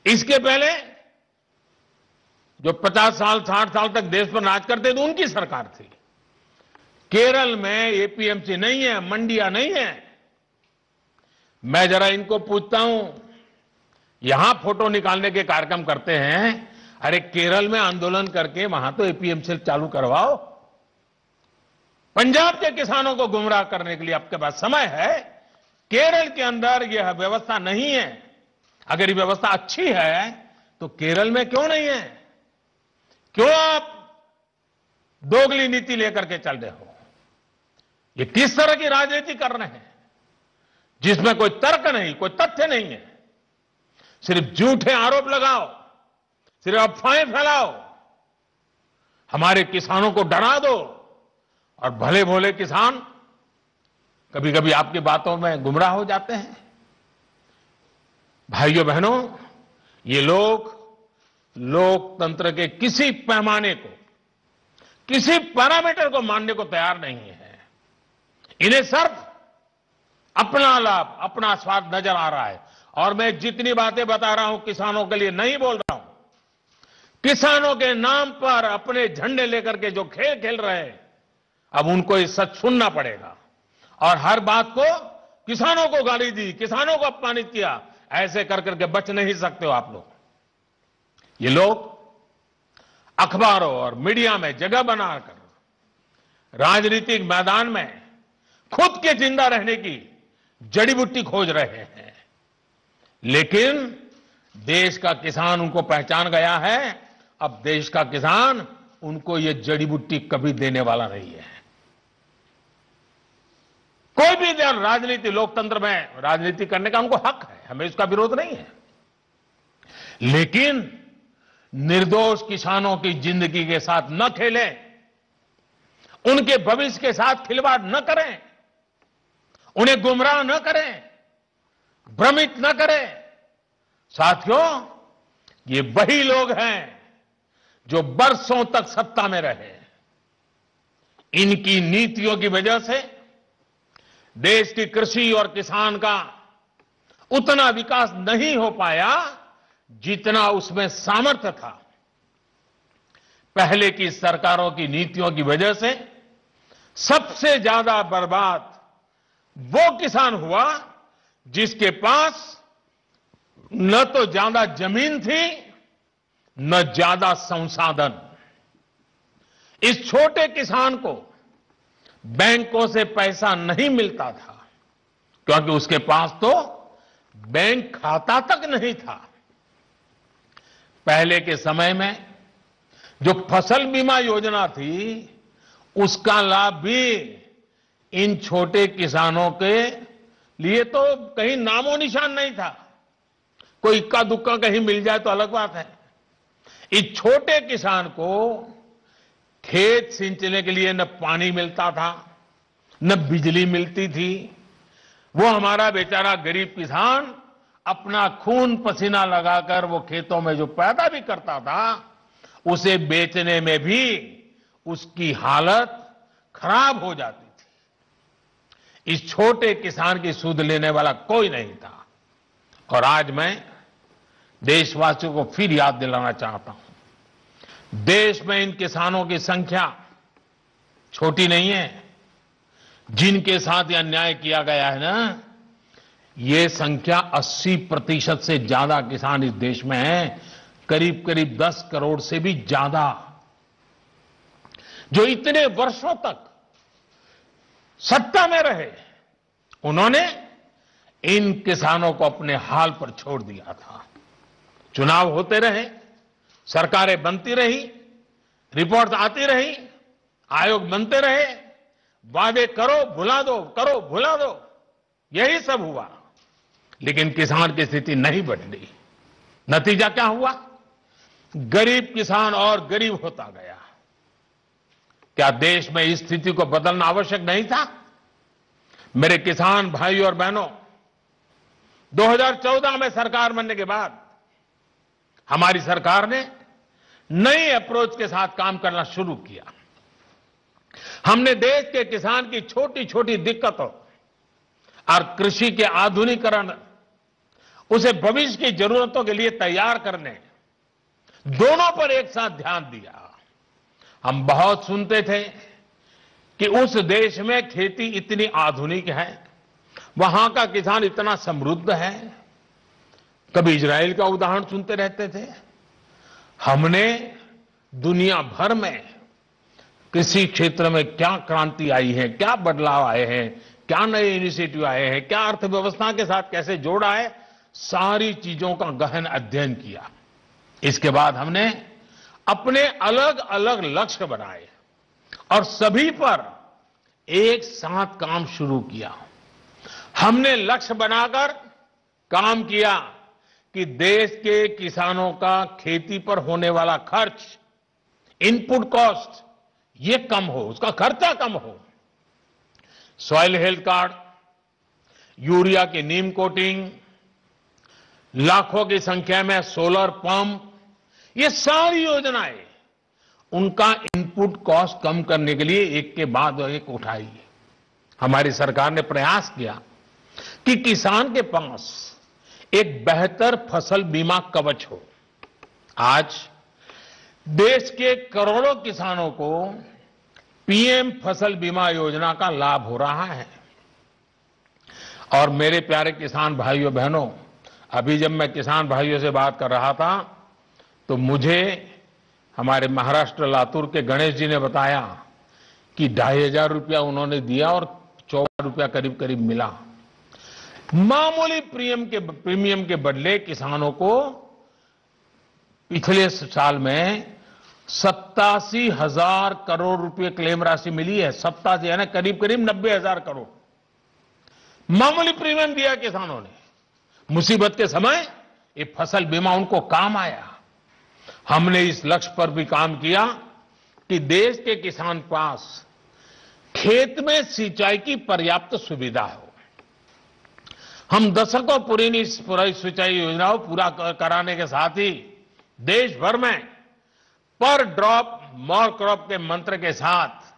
इसके पहले जो 50 साल 60 साल तक देश पर राज करते थे, उनकी सरकार थी। केरल में एपीएमसी नहीं है, मंडिया नहीं है। मैं जरा इनको पूछता हूं, यहां फोटो निकालने के कार्यक्रम करते हैं, अरे केरल में आंदोलन करके वहां तो एपीएमसी चालू करवाओ। पंजाब के किसानों को गुमराह करने के लिए आपके पास समय है। केरल के अंदर यह व्यवस्था नहीं है। अगर ये व्यवस्था अच्छी है तो केरल में क्यों नहीं है? क्यों आप दोगली नीति लेकर के चल रहे हो? ये किस तरह की राजनीति कर रहे हैं जिसमें कोई तर्क नहीं, कोई तथ्य नहीं है? सिर्फ झूठे आरोप लगाओ, सिर्फ अफवाहें फैलाओ, हमारे किसानों को डरा दो, और भले भोले किसान कभी कभी आपकी बातों में गुमराह हो जाते हैं। भाइयों बहनों, ये लोग लोकतंत्र के किसी पैमाने को, किसी पैरामीटर को मानने को तैयार नहीं है। इन्हें सिर्फ अपना लाभ, अपना स्वार्थ नजर आ रहा है। और मैं जितनी बातें बता रहा हूं किसानों के लिए नहीं बोल रहा हूं। किसानों के नाम पर अपने झंडे लेकर के जो खेल खेल रहे हैं, अब उनको ये सच सुनना पड़ेगा। और हर बात को किसानों को गाली दी, किसानों को अपमानित किया, ऐसे कर करके बच नहीं सकते हो आप लोग। ये लोग अखबारों और मीडिया में जगह बनाकर राजनीतिक मैदान में खुद के जिंदा रहने की जड़ी बूटी खोज रहे हैं, लेकिन देश का किसान उनको पहचान गया है। अब देश का किसान उनको ये जड़ी बूटी कभी देने वाला नहीं है। कोई भी राजनीति, लोकतंत्र में राजनीति करने का उनको हक है, हमें इसका विरोध नहीं है, लेकिन निर्दोष किसानों की जिंदगी के साथ न खेलें, उनके भविष्य के साथ खिलवाड़ न करें, उन्हें गुमराह न करें, भ्रमित न करें। साथियों, ये वही लोग हैं जो बरसों तक सत्ता में रहे। इनकी नीतियों की वजह से देश की कृषि और किसान का उतना विकास नहीं हो पाया जितना उसमें सामर्थ्य था। पहले की सरकारों की नीतियों की वजह से सबसे ज्यादा बर्बाद वो किसान हुआ जिसके पास न तो ज्यादा जमीन थी, न ज्यादा संसाधन। इस छोटे किसान को बैंकों से पैसा नहीं मिलता था, क्योंकि उसके पास तो बैंक खाता तक नहीं था। पहले के समय में जो फसल बीमा योजना थी, उसका लाभ भी इन छोटे किसानों के लिए तो कहीं नामो निशान नहीं था। कोई इक्का दुक्का कहीं मिल जाए तो अलग बात है। इस छोटे किसान को खेत सिंचने के लिए न पानी मिलता था, न बिजली मिलती थी। वो हमारा बेचारा गरीब किसान अपना खून पसीना लगाकर वो खेतों में जो पैदा भी करता था, उसे बेचने में भी उसकी हालत खराब हो जाती थी। इस छोटे किसान की सुध लेने वाला कोई नहीं था। और आज मैं देशवासियों को फिर याद दिलाना चाहता हूं, देश में इन किसानों की संख्या छोटी नहीं है। जिनके साथ यह अन्याय किया गया है ना, ये संख्या 80% से ज्यादा किसान इस देश में हैं, करीब करीब 10 करोड़ से भी ज्यादा, जो इतने वर्षों तक सत्ता में रहे। उन्होंने इन किसानों को अपने हाल पर छोड़ दिया था। चुनाव होते रहे, सरकारें बनती रही, रिपोर्ट आती रही, आयोग बनते रहे, वादे करो भुला दो, करो भुला दो, यही सब हुआ। लेकिन किसान की स्थिति नहीं बदली। नतीजा क्या हुआ? गरीब किसान और गरीब होता गया। क्या देश में इस स्थिति को बदलना आवश्यक नहीं था? मेरे किसान भाई और बहनों, 2014 में सरकार बनने के बाद हमारी सरकार ने नई अप्रोच के साथ काम करना शुरू किया। हमने देश के किसान की छोटी छोटी दिक्कतों और कृषि के आधुनिकीकरण, उसे भविष्य की जरूरतों के लिए तैयार करने, दोनों पर एक साथ ध्यान दिया। हम बहुत सुनते थे कि उस देश में खेती इतनी आधुनिक है, वहां का किसान इतना समृद्ध है। कभी इजराइल का उदाहरण सुनते रहते थे। हमने दुनिया भर में कृषि क्षेत्र में क्या क्रांति आई है, क्या बदलाव आए हैं, क्या नए इनिशिएटिव आए हैं, क्या अर्थव्यवस्था के साथ कैसे जोड़ा है, सारी चीजों का गहन अध्ययन किया। इसके बाद हमने अपने अलग अलग लक्ष्य बनाए और सभी पर एक साथ काम शुरू किया। हमने लक्ष्य बनाकर काम किया कि देश के किसानों का खेती पर होने वाला खर्च, इनपुट कॉस्ट, ये कम हो, उसका खर्चा कम हो। सॉइल हेल्थ कार्ड, यूरिया की नीम कोटिंग, लाखों की संख्या में सोलर पंप, ये सारी योजनाएं उनका इनपुट कॉस्ट कम करने के लिए एक के बाद एक उठाई। हमारी सरकार ने प्रयास किया कि किसान के पास एक बेहतर फसल बीमा कवच हो। आज देश के करोड़ों किसानों को पीएम फसल बीमा योजना का लाभ हो रहा है। और मेरे प्यारे किसान भाइयों बहनों, अभी जब मैं किसान भाइयों से बात कर रहा था तो मुझे हमारे महाराष्ट्र लातूर के गणेश जी ने बताया कि 2,500 रुपया उन्होंने दिया और 14 रुपया करीब करीब मिला। मामूली प्रीमियम के बदले किसानों को पिछले साल में 87,000 करोड़ रुपए क्लेम राशि मिली है। 87 यानी करीब करीब 90,000 करोड़ मामूली प्रीमियम दिया किसानों ने। मुसीबत के समय ये फसल बीमा उनको काम आया। हमने इस लक्ष्य पर भी काम किया कि देश के किसान पास खेत में सिंचाई की पर्याप्त सुविधा हो। हम दशकों पूरी सिंचाई योजनाओं पूरा कराने के साथ ही देश भर में पर ड्रॉप मोर क्रॉप के मंत्र के साथ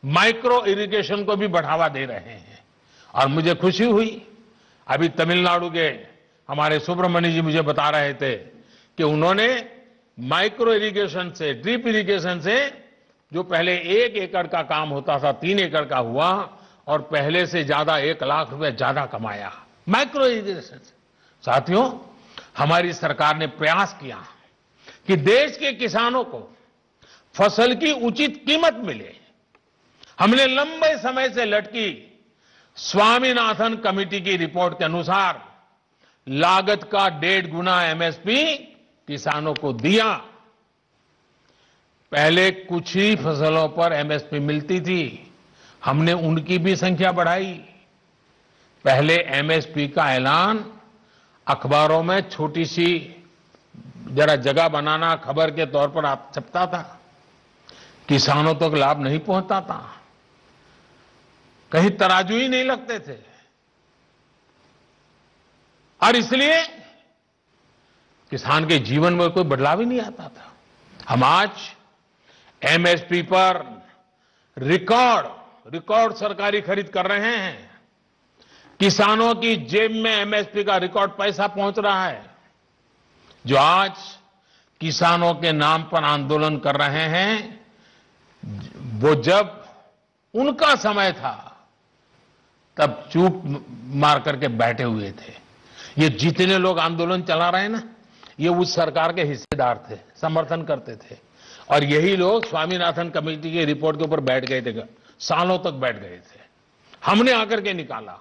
माइक्रो इरिगेशन को भी बढ़ावा दे रहे हैं। और मुझे खुशी हुई, अभी तमिलनाडु के हमारे सुब्रमण्य जी मुझे बता रहे थे कि उन्होंने माइक्रो इरिगेशन से, ड्रिप इरिगेशन से, जो पहले 1 एकड़ का काम होता था 3 एकड़ का हुआ और पहले से ज्यादा 1 लाख रुपए ज्यादा कमाया माइक्रो इरिगेशन से। साथियों, हमारी सरकार ने प्रयास किया कि देश के किसानों को फसल की उचित कीमत मिले। हमने लंबे समय से लटकी स्वामीनाथन कमेटी की रिपोर्ट के अनुसार लागत का 1.5 गुना एमएसपी किसानों को दिया। पहले कुछ ही फसलों पर एमएसपी मिलती थी, हमने उनकी भी संख्या बढ़ाई। पहले एमएसपी का ऐलान अखबारों में छोटी सी जरा जगह बनाना खबर के तौर पर आप छपता था, किसानों तक लाभ नहीं पहुंचता था, कहीं तराजू ही नहीं लगते थे। और इसलिए किसान के जीवन में कोई बदलाव ही नहीं आता था। हम आज एमएसपी पर रिकॉर्ड सरकारी खरीद कर रहे हैं। किसानों की जेब में एमएसपी का रिकॉर्ड पैसा पहुंच रहा है। जो आज किसानों के नाम पर आंदोलन कर रहे हैं, वो जब उनका समय था तब चुप मार करके बैठे हुए थे। ये जितने लोग आंदोलन चला रहे हैं ना, ये उस सरकार के हिस्सेदार थे, समर्थन करते थे। और यही लोग स्वामीनाथन कमेटी की रिपोर्ट के ऊपर बैठ गए थे, सालों तक बैठ गए थे। हमने आकर के निकाला,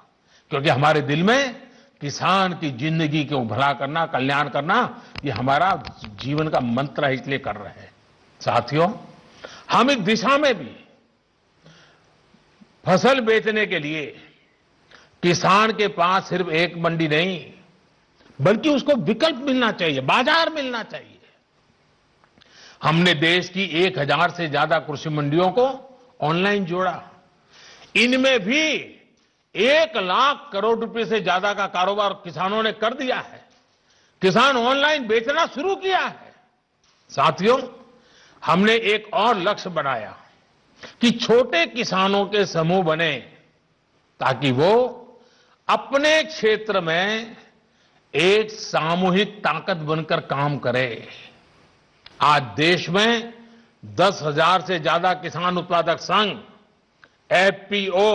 क्योंकि हमारे दिल में किसान की जिंदगी को भला करना, कल्याण करना, ये हमारा जीवन का मंत्र है, इसलिए कर रहे हैं। साथियों, हम इस दिशा में भी फसल बेचने के लिए किसान के पास सिर्फ एक मंडी नहीं, बल्कि उसको विकल्प मिलना चाहिए, बाजार मिलना चाहिए। हमने देश की 1,000 से ज्यादा कृषि मंडियों को ऑनलाइन जोड़ा। इनमें भी 1 लाख करोड़ रुपए से ज्यादा का कारोबार किसानों ने कर दिया है। किसान ऑनलाइन बेचना शुरू किया है। साथियों, हमने एक और लक्ष्य बनाया कि छोटे किसानों के समूह बने, ताकि वो अपने क्षेत्र में एक सामूहिक ताकत बनकर काम करे। आज देश में 10,000 से ज्यादा किसान उत्पादक संघ एफपीओ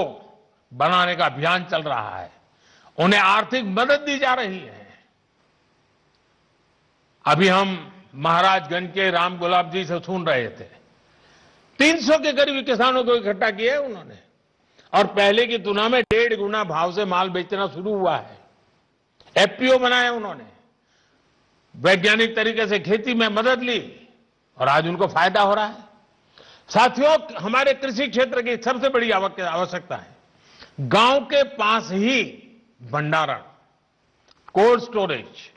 बनाने का अभियान चल रहा है। उन्हें आर्थिक मदद दी जा रही है। अभी हम महाराजगंज के राम गुलाब जी से सुन रहे थे, 300 के करीब किसानों को इकट्ठा किया है उन्होंने, और पहले की तुलना में 1.5 गुना भाव से माल बेचना शुरू हुआ है। एफपीओ बनाया उन्होंने, वैज्ञानिक तरीके से खेती में मदद ली और आज उनको फायदा हो रहा है। साथियों, हमारे कृषि क्षेत्र की सबसे बड़ी आवश्यकता है गांव के पास ही भंडारण, कोल्ड स्टोरेज।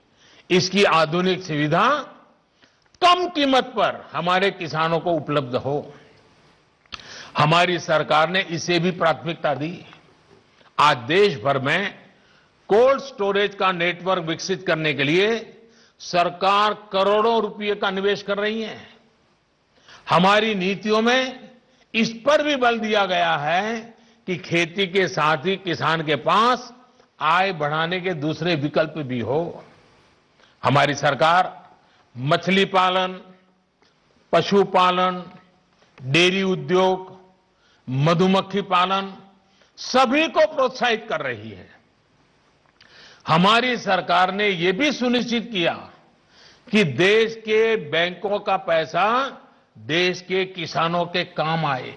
इसकी आधुनिक सुविधा कम कीमत पर हमारे किसानों को उपलब्ध हो। हमारी सरकार ने इसे भी प्राथमिकता दी। आज देश भर में कोल्ड स्टोरेज का नेटवर्क विकसित करने के लिए सरकार करोड़ों रुपए का निवेश कर रही है। हमारी नीतियों में इस पर भी बल दिया गया है कि खेती के साथ ही किसान के पास आय बढ़ाने के दूसरे विकल्प भी हो। हमारी सरकार मछली पालन, पशुपालन, डेयरी उद्योग, मधुमक्खी पालन सभी को प्रोत्साहित कर रही है। हमारी सरकार ने यह भी सुनिश्चित किया कि देश के बैंकों का पैसा देश के किसानों के काम आए।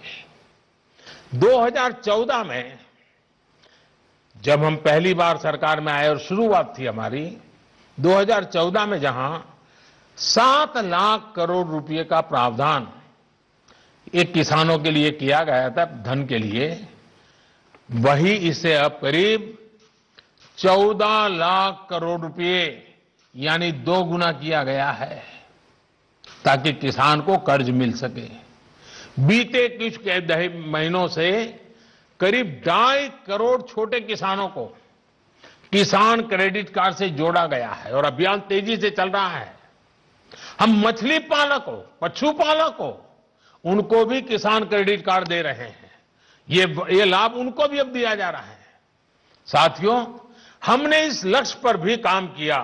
2014 में जब हम पहली बार सरकार में आए और शुरुआत थी हमारी, 2014 में जहां 7 लाख करोड़ रुपए का प्रावधान एक किसानों के लिए किया गया था धन के लिए, वही इसे अब करीब 14 लाख करोड़ रुपए यानी 2 गुना किया गया है ताकि किसान को कर्ज मिल सके। बीते कुछ महीनों से करीब 2.5 करोड़ छोटे किसानों को किसान क्रेडिट कार्ड से जोड़ा गया है और अभियान तेजी से चल रहा है। हम मछली पालकों, पशुपालकों, उनको भी किसान क्रेडिट कार्ड दे रहे हैं। ये लाभ उनको भी अब दिया जा रहा है। साथियों, हमने इस लक्ष्य पर भी काम किया,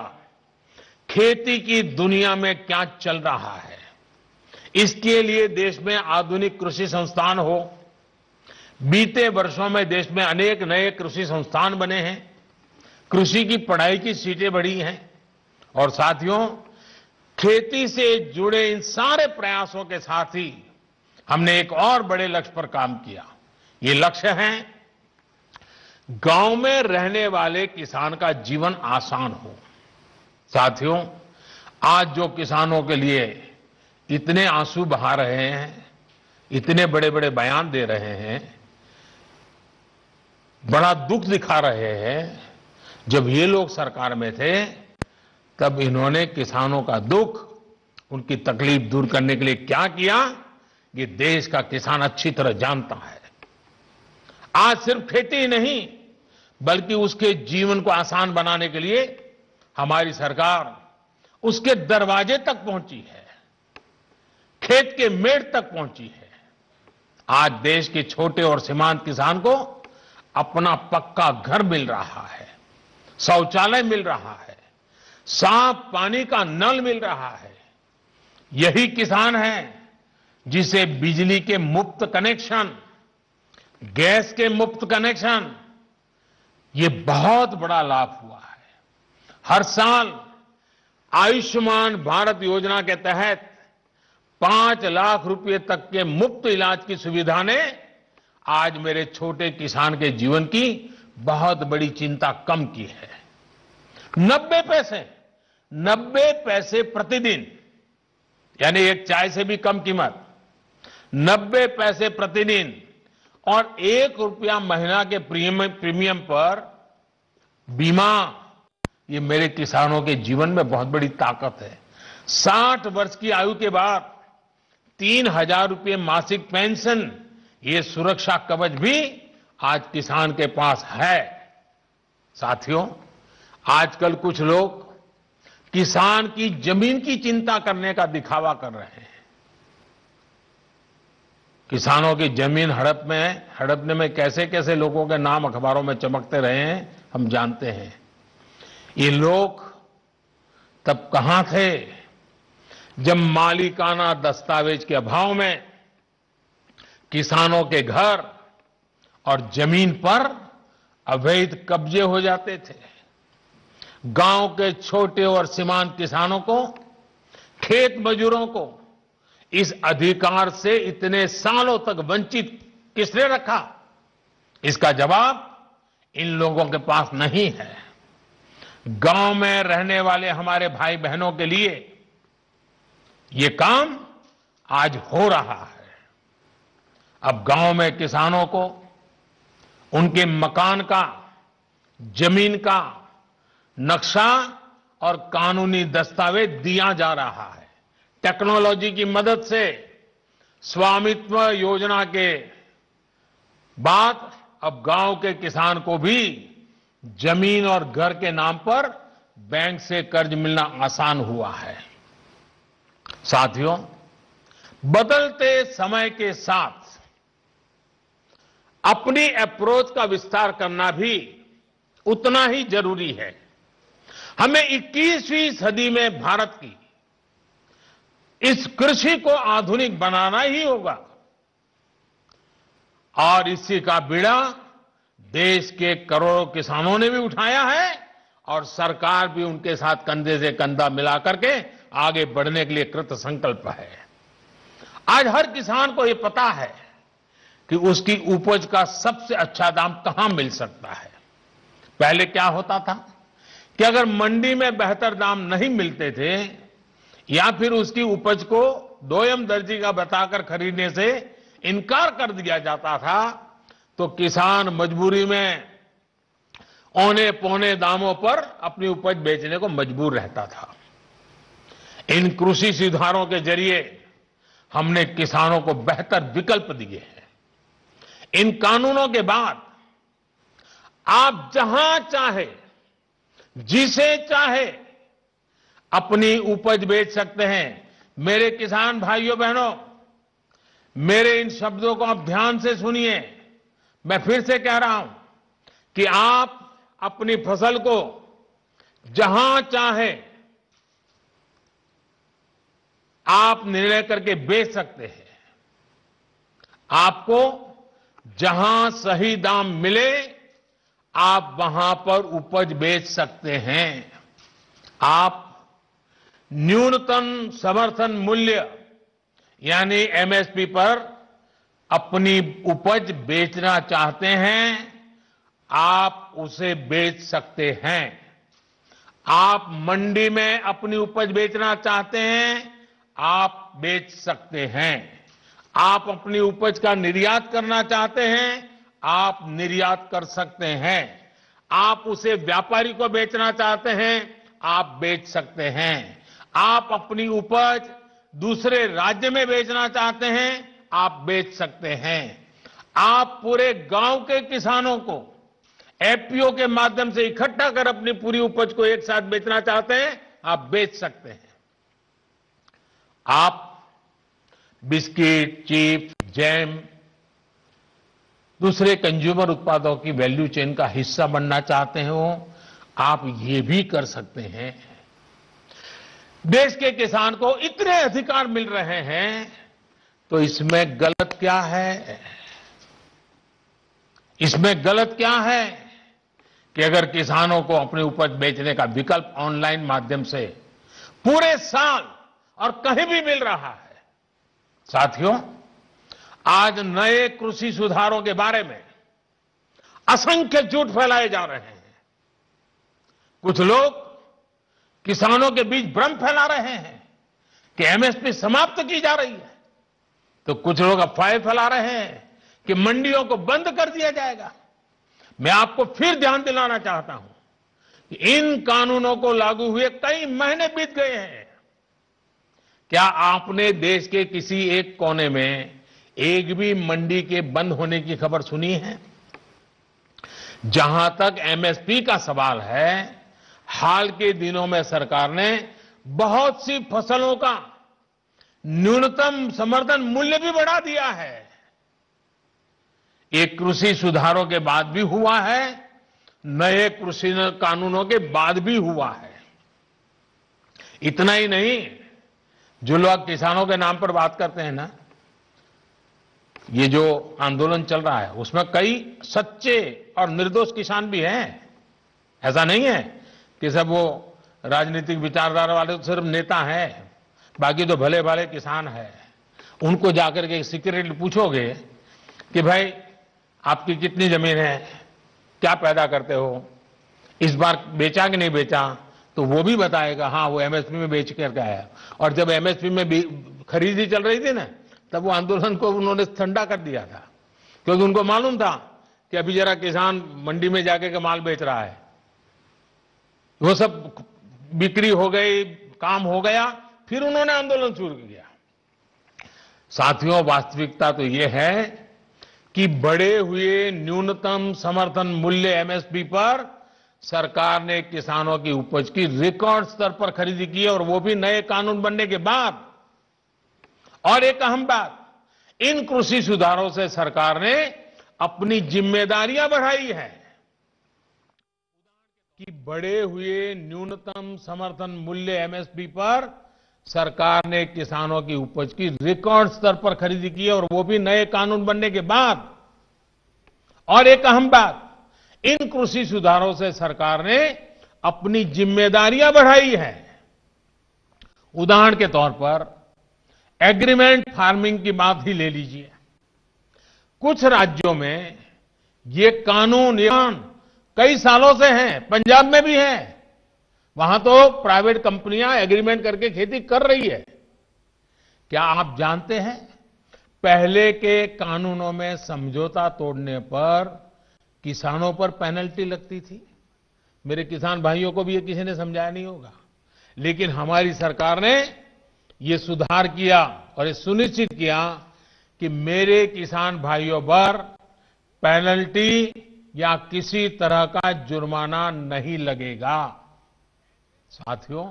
खेती की दुनिया में क्या चल रहा है, इसके लिए देश में आधुनिक कृषि संस्थान हो। बीते वर्षों में देश में अनेक नए कृषि संस्थान बने हैं, कृषि की पढ़ाई की सीटें बढ़ी हैं और साथियों, खेती से जुड़े इन सारे प्रयासों के साथ ही हमने एक और बड़े लक्ष्य पर काम किया। ये लक्ष्य है गांव में रहने वाले किसान का जीवन आसान हो। साथियों, आज जो किसानों के लिए इतने आंसू बहा रहे हैं, इतने बड़े बड़े बयान दे रहे हैं, बड़ा दुख दिखा रहे हैं, जब ये लोग सरकार में थे तब इन्होंने किसानों का दुख, उनकी तकलीफ दूर करने के लिए क्या किया, ये देश का किसान अच्छी तरह जानता है। आज सिर्फ खेती ही नहीं बल्कि उसके जीवन को आसान बनाने के लिए हमारी सरकार उसके दरवाजे तक पहुंची है, खेत के मेड़ तक पहुंची है। आज देश के छोटे और सीमांत किसान को अपना पक्का घर मिल रहा है, शौचालय मिल रहा है, साफ पानी का नल मिल रहा है। यही किसान है जिसे बिजली के मुफ्त कनेक्शन, गैस के मुफ्त कनेक्शन, ये बहुत बड़ा लाभ हुआ है। हर साल आयुष्मान भारत योजना के तहत 5 लाख रुपए तक के मुफ्त इलाज की सुविधा ने आज मेरे छोटे किसान के जीवन की बहुत बड़ी चिंता कम की है। 90 पैसे प्रतिदिन, यानी एक चाय से भी कम कीमत, 90 पैसे प्रतिदिन और 1 रुपया महीना के प्रीमियम पर बीमा, ये मेरे किसानों के जीवन में बहुत बड़ी ताकत है। 60 वर्ष की आयु के बाद 3,000 रुपये मासिक पेंशन, ये सुरक्षा कवच भी आज किसान के पास है। साथियों, आजकल कुछ लोग किसान की जमीन की चिंता करने का दिखावा कर रहे हैं। किसानों की जमीन हड़पने में कैसे कैसे लोगों के नाम अखबारों में चमकते रहे हैं, हम जानते हैं। ये लोग तब कहां थे जब मालिकाना दस्तावेज के अभाव में किसानों के घर और जमीन पर अवैध कब्जे हो जाते थे। गांव के छोटे और सीमांत किसानों को, खेत मजदूरों को इस अधिकार से इतने सालों तक वंचित किसने रखा? इसका जवाब इन लोगों के पास नहीं है। गांव में रहने वाले हमारे भाई बहनों के लिए ये काम आज हो रहा है। अब गांव में किसानों को उनके मकान का, जमीन का नक्शा और कानूनी दस्तावेज दिया जा रहा है। टेक्नोलॉजी की मदद से स्वामित्व योजना के बाद अब गांव के किसान को भी जमीन और घर के नाम पर बैंक से कर्ज मिलना आसान हुआ है। साथियों, बदलते समय के साथ अपनी अप्रोच का विस्तार करना भी उतना ही जरूरी है। हमें 21वीं सदी में भारत की इस कृषि को आधुनिक बनाना ही होगा और इसी का बीड़ा देश के करोड़ों किसानों ने भी उठाया है और सरकार भी उनके साथ कंधे से कंधा मिला करके आगे बढ़ने के लिए कृत संकल्प है। आज हर किसान को यह पता है कि उसकी उपज का सबसे अच्छा दाम कहां मिल सकता है। पहले क्या होता था कि अगर मंडी में बेहतर दाम नहीं मिलते थे या फिर उसकी उपज को दोयम दर्जी का बताकर खरीदने से इनकार कर दिया जाता था तो किसान मजबूरी में औने पौने दामों पर अपनी उपज बेचने को मजबूर रहता था। इन कृषि सुधारों के जरिए हमने किसानों को बेहतर विकल्प दिए हैं। इन कानूनों के बाद आप जहां चाहे जिसे चाहे अपनी उपज बेच सकते हैं। मेरे किसान भाइयों बहनों, मेरे इन शब्दों को आप ध्यान से सुनिए। मैं फिर से कह रहा हूं कि आप अपनी फसल को जहां चाहे आप निर्णय करके बेच सकते हैं। आपको जहां सही दाम मिले आप वहां पर उपज बेच सकते हैं। आप न्यूनतम समर्थन मूल्य यानी एमएसपी पर अपनी उपज बेचना चाहते हैं, आप उसे बेच सकते हैं। आप मंडी में अपनी उपज बेचना चाहते हैं, आप बेच सकते हैं। आप अपनी उपज का निर्यात करना चाहते हैं, आप निर्यात कर सकते हैं। आप उसे व्यापारी को बेचना चाहते हैं, आप बेच सकते हैं। आप अपनी उपज दूसरे राज्य में बेचना चाहते हैं, आप बेच सकते हैं। आप पूरे गांव के किसानों को एफपीओ के माध्यम से इकट्ठा कर अपनी पूरी उपज को एक साथ बेचना चाहते हैं, आप बेच सकते हैं। आप बिस्किट, चिप्स, जैम, दूसरे कंज्यूमर उत्पादों की वैल्यू चेन का हिस्सा बनना चाहते हो, आप ये भी कर सकते हैं। देश के किसान को इतने अधिकार मिल रहे हैं तो इसमें गलत क्या है? इसमें गलत क्या है कि अगर किसानों को अपनी उपज बेचने का विकल्प ऑनलाइन माध्यम से पूरे साल और कहीं भी मिल रहा है। साथियों, आज नए कृषि सुधारों के बारे में असंख्य झूठ फैलाए जा रहे हैं। कुछ लोग किसानों के बीच भ्रम फैला रहे हैं कि एमएसपी समाप्त की जा रही है, तो कुछ लोग अफवाहें फैला रहे हैं कि मंडियों को बंद कर दिया जाएगा। मैं आपको फिर ध्यान दिलाना चाहता हूं कि इन कानूनों को लागू हुए कई महीने बीत गए हैं। क्या आपने देश के किसी एक कोने में एक भी मंडी के बंद होने की खबर सुनी है? जहां तक एमएसपी का सवाल है, हाल के दिनों में सरकार ने बहुत सी फसलों का न्यूनतम समर्थन मूल्य भी बढ़ा दिया है। ये कृषि सुधारों के बाद भी हुआ है, नए कृषि कानूनों के बाद भी हुआ है। इतना ही नहीं, जो लोग किसानों के नाम पर बात करते हैं ना, ये जो आंदोलन चल रहा है उसमें कई सच्चे और निर्दोष किसान भी हैं। ऐसा नहीं है कि सब वो राजनीतिक विचारधारा वाले तो सिर्फ नेता हैं, बाकी तो भले भाले किसान हैं। उनको जाकर के सीक्रेटली पूछोगे कि भाई आपकी कितनी जमीन है, क्या पैदा करते हो, इस बार बेचा कि नहीं बेचा, तो वो भी बताएगा हाँ वो एमएसपी में बेच करके आया। और जब एमएसपी में खरीदी चल रही थी ना, तब वो आंदोलन को उन्होंने ठंडा कर दिया था, क्योंकि उनको मालूम था कि अभी जरा किसान मंडी में जाके के माल बेच रहा है। वो सब बिक्री हो गई, काम हो गया, फिर उन्होंने आंदोलन शुरू किया। साथियों, वास्तविकता तो ये है कि बढ़े हुए न्यूनतम समर्थन मूल्य एमएसपी पर सरकार ने किसानों की उपज की रिकॉर्ड स्तर पर खरीदी की है, और वो भी नए कानून बनने के बाद। और एक अहम बात, इन कृषि सुधारों से सरकार ने अपनी जिम्मेदारियां बढ़ाई है कि बढ़े हुए न्यूनतम समर्थन मूल्य एमएसपी पर सरकार ने किसानों की उपज की रिकॉर्ड स्तर पर खरीदी की है, और वो भी नए कानून बनने के बाद। और एक अहम बात, इन कृषि सुधारों से सरकार ने अपनी जिम्मेदारियां बढ़ाई है। उदाहरण के तौर पर एग्रीमेंट फार्मिंग की बात ही ले लीजिए। कुछ राज्यों में ये कानून कई सालों से हैं, पंजाब में भी है। वहां तो प्राइवेट कंपनियां एग्रीमेंट करके खेती कर रही है। क्या आप जानते हैं, पहले के कानूनों में समझौता तोड़ने पर किसानों पर पेनल्टी लगती थी। मेरे किसान भाइयों को भी ये किसी ने समझाया नहीं होगा, लेकिन हमारी सरकार ने ये सुधार किया और ये सुनिश्चित किया कि मेरे किसान भाइयों पर पेनल्टी या किसी तरह का जुर्माना नहीं लगेगा। साथियों,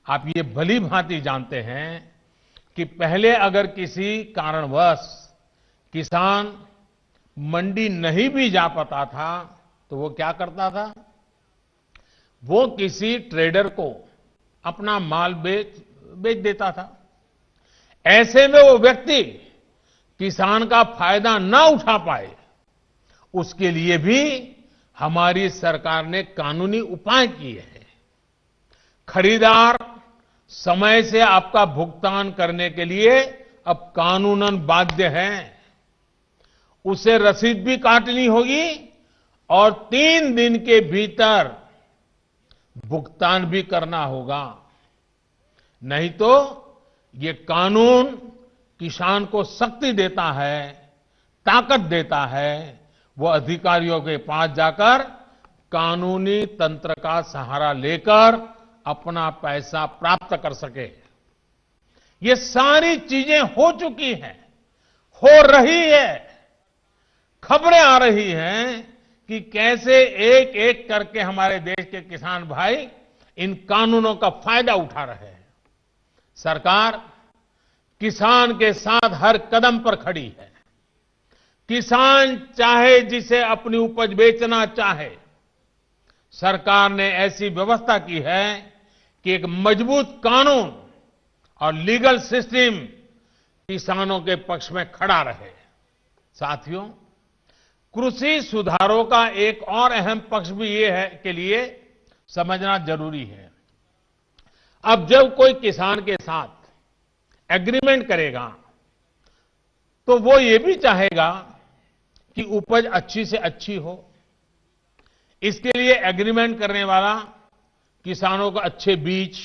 आप ये भली भांति जानते हैं कि पहले अगर किसी कारणवश किसान मंडी नहीं भी जा पाता था तो वो क्या करता था, वो किसी ट्रेडर को अपना माल बेच देता था। ऐसे में वो व्यक्ति किसान का फायदा ना उठा पाए, उसके लिए भी हमारी सरकार ने कानूनी उपाय किए हैं। खरीदार समय से आपका भुगतान करने के लिए अब कानूनन बाध्य है। उसे रसीद भी काटनी होगी और 3 दिन के भीतर भुगतान भी करना होगा। नहीं तो ये कानून किसान को शक्ति देता है, ताकत देता है, वो अधिकारियों के पास जाकर कानूनी तंत्र का सहारा लेकर अपना पैसा प्राप्त कर सके। ये सारी चीजें हो चुकी हैं, हो रही है। खबरें आ रही हैं कि कैसे एक एक करके हमारे देश के किसान भाई इन कानूनों का फायदा उठा रहे हैं। सरकार किसान के साथ हर कदम पर खड़ी है। किसान चाहे जिसे अपनी उपज बेचना चाहे, सरकार ने ऐसी व्यवस्था की है कि एक मजबूत कानून और लीगल सिस्टम किसानों के पक्ष में खड़ा रहे। साथियों, कृषि सुधारों का एक और अहम पक्ष भी ये है के लिए समझना जरूरी है। अब जब कोई किसान के साथ एग्रीमेंट करेगा तो वो ये भी चाहेगा कि उपज अच्छी से अच्छी हो। इसके लिए एग्रीमेंट करने वाला किसानों को अच्छे बीज,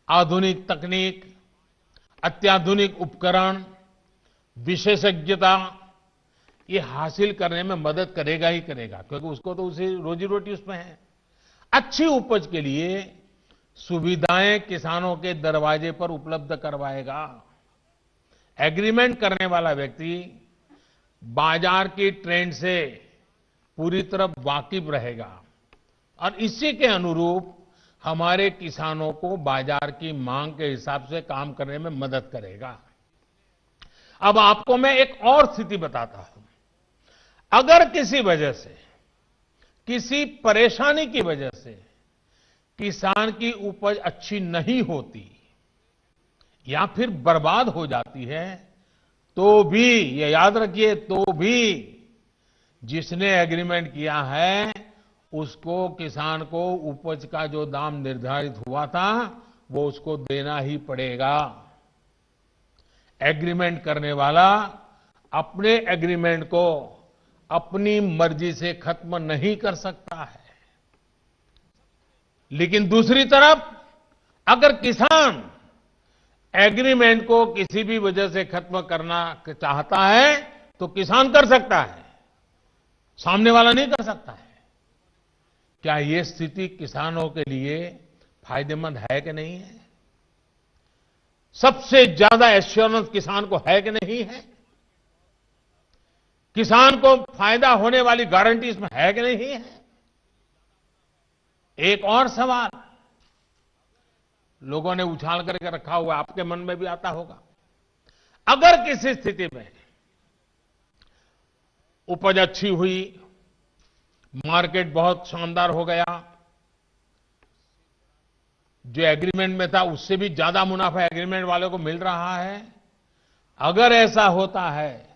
आधुनिक तकनीक, अत्याधुनिक उपकरण, विशेषज्ञता ये हासिल करने में मदद करेगा ही करेगा, क्योंकि उसको तो उसे रोजी रोटी उसमें है। अच्छी उपज के लिए सुविधाएं किसानों के दरवाजे पर उपलब्ध करवाएगा। एग्रीमेंट करने वाला व्यक्ति बाजार की ट्रेंड से पूरी तरह वाकिफ रहेगा और इसी के अनुरूप हमारे किसानों को बाजार की मांग के हिसाब से काम करने में मदद करेगा। अब आपको मैं एक और स्थिति बताता हूं। अगर किसी वजह से, किसी परेशानी की वजह से किसान की उपज अच्छी नहीं होती या फिर बर्बाद हो जाती है, तो भी ये याद रखिए, तो भी जिसने एग्रीमेंट किया है उसको, किसान को उपज का जो दाम निर्धारित हुआ था वो उसको देना ही पड़ेगा। एग्रीमेंट करने वाला अपने एग्रीमेंट को अपनी मर्जी से खत्म नहीं कर सकता है। लेकिन दूसरी तरफ अगर किसान एग्रीमेंट को किसी भी वजह से खत्म करना चाहता है तो किसान कर सकता है, सामने वाला नहीं कर सकता है। क्या ये स्थिति किसानों के लिए फायदेमंद है कि नहीं है? सबसे ज्यादा एश्योरेंस किसान को है कि नहीं है? किसान को फायदा होने वाली गारंटी इसमें है कि नहीं है? एक और सवाल लोगों ने उछाल करके रखा हुआ, आपके मन में भी आता होगा। अगर किसी स्थिति में उपज अच्छी हुई, मार्केट बहुत शानदार हो गया, जो एग्रीमेंट में था उससे भी ज्यादा मुनाफा एग्रीमेंट वाले को मिल रहा है, अगर ऐसा होता है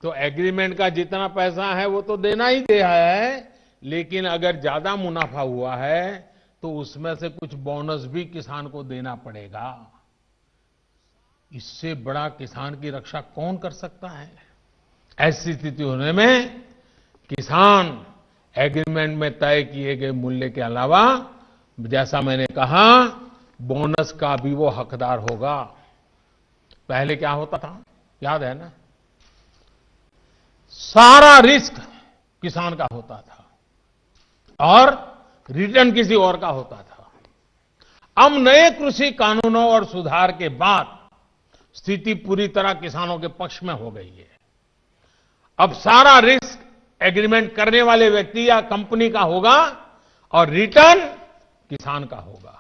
तो एग्रीमेंट का जितना पैसा है वो तो देना ही दे है, लेकिन अगर ज्यादा मुनाफा हुआ है तो उसमें से कुछ बोनस भी किसान को देना पड़ेगा। इससे बड़ा किसान की रक्षा कौन कर सकता है? ऐसी स्थिति होने में किसान एग्रीमेंट में तय किए गए मूल्य के अलावा, जैसा मैंने कहा, बोनस का भी वो हकदार होगा। पहले क्या होता था, याद है ना? सारा रिस्क किसान का होता था और रिटर्न किसी और का होता था। अब नए कृषि कानूनों और सुधार के बाद स्थिति पूरी तरह किसानों के पक्ष में हो गई है। अब सारा रिस्क एग्रीमेंट करने वाले व्यक्ति या कंपनी का होगा और रिटर्न किसान का होगा।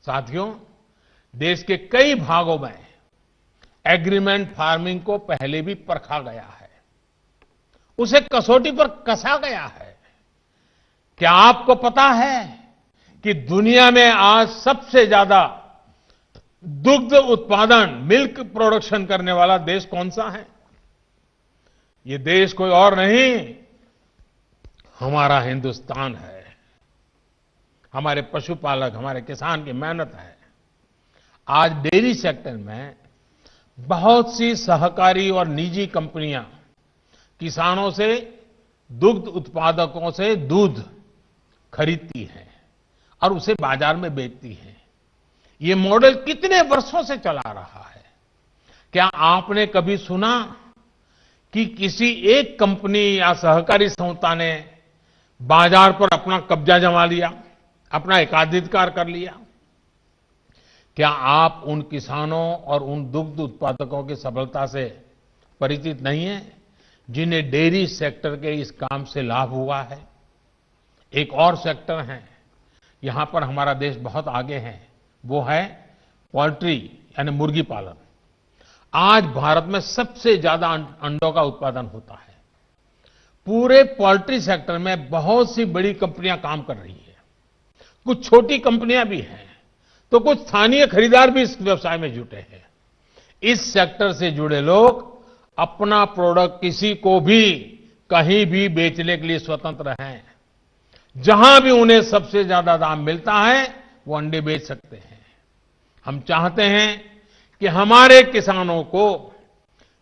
साथियों, देश के कई भागों में एग्रीमेंट फार्मिंग को पहले भी परखा गया है, उसे कसौटी पर कसा गया है। क्या आपको पता है कि दुनिया में आज सबसे ज्यादा दुग्ध उत्पादन, मिल्क प्रोडक्शन करने वाला देश कौन सा है? ये देश कोई और नहीं, हमारा हिंदुस्तान है। हमारे पशुपालक, हमारे किसान की मेहनत है। आज डेयरी सेक्टर में बहुत सी सहकारी और निजी कंपनियां किसानों से, दुग्ध उत्पादकों से दूध खरीदती हैं और उसे बाजार में बेचती हैं। ये मॉडल कितने वर्षों से चला रहा है। क्या आपने कभी सुना कि किसी एक कंपनी या सहकारी संस्था ने बाजार पर अपना कब्जा जमा लिया, अपना एकाधिकार कर लिया? क्या आप उन किसानों और उन दुग्ध उत्पादकों की सफलता से परिचित नहीं है जिन्हें डेयरी सेक्टर के इस काम से लाभ हुआ है? एक और सेक्टर है, यहां पर हमारा देश बहुत आगे है, वो है पोल्ट्री यानी मुर्गी पालन। आज भारत में सबसे ज्यादा अंडों का उत्पादन होता है। पूरे पोल्ट्री सेक्टर में बहुत सी बड़ी कंपनियां काम कर रही है, कुछ छोटी कंपनियां भी हैं, तो कुछ स्थानीय खरीदार भी इस व्यवसाय में जुटे हैं। इस सेक्टर से जुड़े लोग अपना प्रोडक्ट किसी को भी कहीं भी बेचने के लिए स्वतंत्र हैं। जहां भी उन्हें सबसे ज्यादा दाम मिलता है वो अंडे बेच सकते हैं। हम चाहते हैं कि हमारे किसानों को,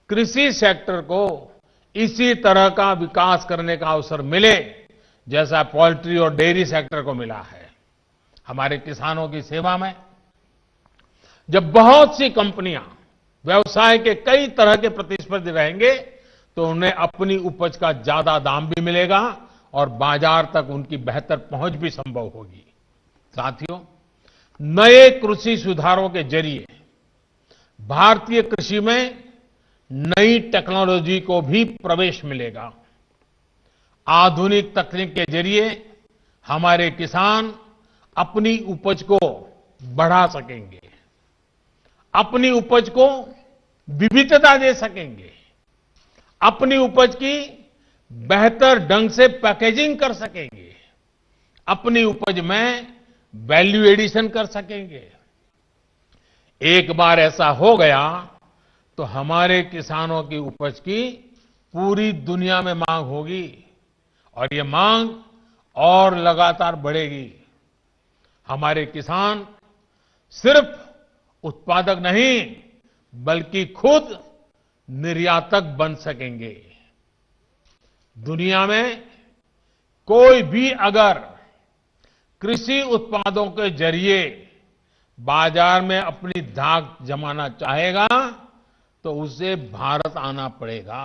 कृषि सेक्टर को इसी तरह का विकास करने का अवसर मिले जैसा पोल्ट्री और डेयरी सेक्टर को मिला है। हमारे किसानों की सेवा में जब बहुत सी कंपनियां व्यवसाय के कई तरह के प्रतिस्पर्धी रहेंगे तो उन्हें अपनी उपज का ज्यादा दाम भी मिलेगा और बाजार तक उनकी बेहतर पहुंच भी संभव होगी। साथियों, नए कृषि सुधारों के जरिए भारतीय कृषि में नई टेक्नोलॉजी को भी प्रवेश मिलेगा। आधुनिक तकनीक के जरिए हमारे किसान अपनी उपज को बढ़ा सकेंगे, अपनी उपज को विविधता दे सकेंगे, अपनी उपज की बेहतर ढंग से पैकेजिंग कर सकेंगे, अपनी उपज में वैल्यू एडिशन कर सकेंगे। एक बार ऐसा हो गया तो हमारे किसानों की उपज की पूरी दुनिया में मांग होगी और ये मांग और लगातार बढ़ेगी। हमारे किसान सिर्फ उत्पादक नहीं बल्कि खुद निर्यातक बन सकेंगे। दुनिया में कोई भी अगर कृषि उत्पादों के जरिए बाजार में अपनी धाक जमाना चाहेगा तो उसे भारत आना पड़ेगा।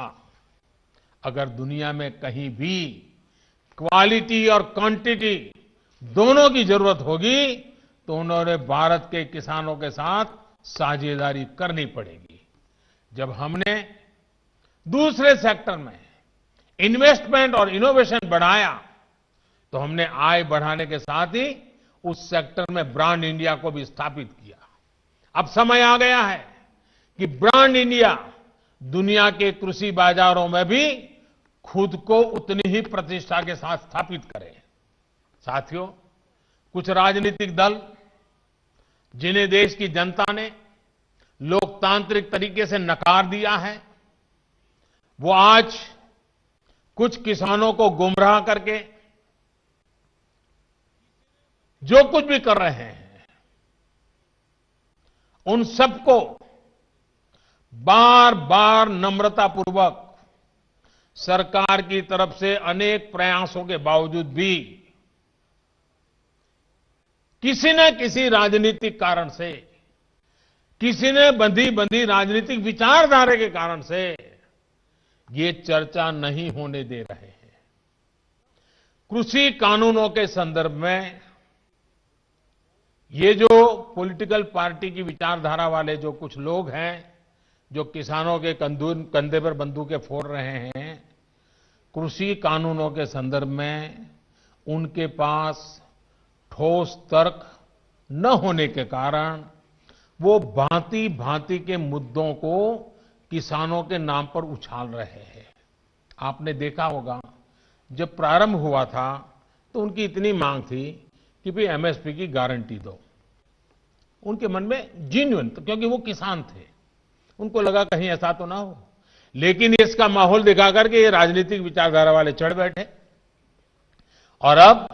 अगर दुनिया में कहीं भी क्वालिटी और क्वांटिटी दोनों की जरूरत होगी तो उन्होंने भारत के किसानों के साथ साझेदारी करनी पड़ेगी। जब हमने दूसरे सेक्टर में इन्वेस्टमेंट और इनोवेशन बढ़ाया तो हमने आय बढ़ाने के साथ ही उस सेक्टर में ब्रांड इंडिया को भी स्थापित किया। अब समय आ गया है कि ब्रांड इंडिया दुनिया के कृषि बाजारों में भी खुद को उतनी ही प्रतिष्ठा के साथ स्थापित करे। साथियों, कुछ राजनीतिक दल जिन्हें देश की जनता ने लोकतांत्रिक तरीके से नकार दिया है, वो आज कुछ किसानों को गुमराह करके जो कुछ भी कर रहे हैं, उन सबको बार बार नम्रतापूर्वक सरकार की तरफ से अनेक प्रयासों के बावजूद भी किसी न किसी राजनीतिक कारण से, किसी ने बंधी राजनीतिक विचारधारा के कारण से ये चर्चा नहीं होने दे रहे हैं। कृषि कानूनों के संदर्भ में ये जो पॉलिटिकल पार्टी की विचारधारा वाले जो कुछ लोग हैं, जो किसानों के कंधे पर बंदूकें फोड़ रहे हैं, कृषि कानूनों के संदर्भ में उनके पास ठोस तर्क न होने के कारण वो भांति भांति के मुद्दों को किसानों के नाम पर उछाल रहे हैं। आपने देखा होगा जब प्रारंभ हुआ था तो उनकी इतनी मांग थी कि भाई एमएसपी की गारंटी दो। उनके मन में जेन्युइन, तो क्योंकि वो किसान थे, उनको लगा कहीं ऐसा तो ना हो। लेकिन इसका माहौल दिखा करके ये राजनीतिक विचारधारा वाले चढ़ बैठे और अब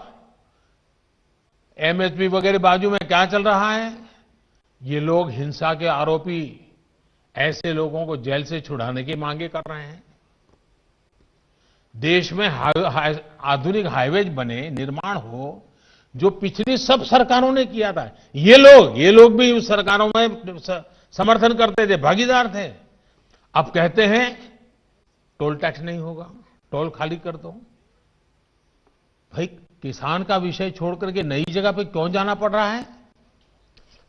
एमएसपी वगैरह बाजू में क्या चल रहा है, ये लोग हिंसा के आरोपी ऐसे लोगों को जेल से छुड़ाने की मांगे कर रहे हैं। देश में आधुनिक हाईवेज बने, निर्माण हो, जो पिछली सब सरकारों ने किया था। ये लोग भी उस सरकारों में समर्थन करते थे, भागीदार थे। अब कहते हैं टोल टैक्स नहीं होगा, टोल खाली कर दो। भाई किसान का विषय छोड़ करके नई जगह पे क्यों जाना पड़ रहा है?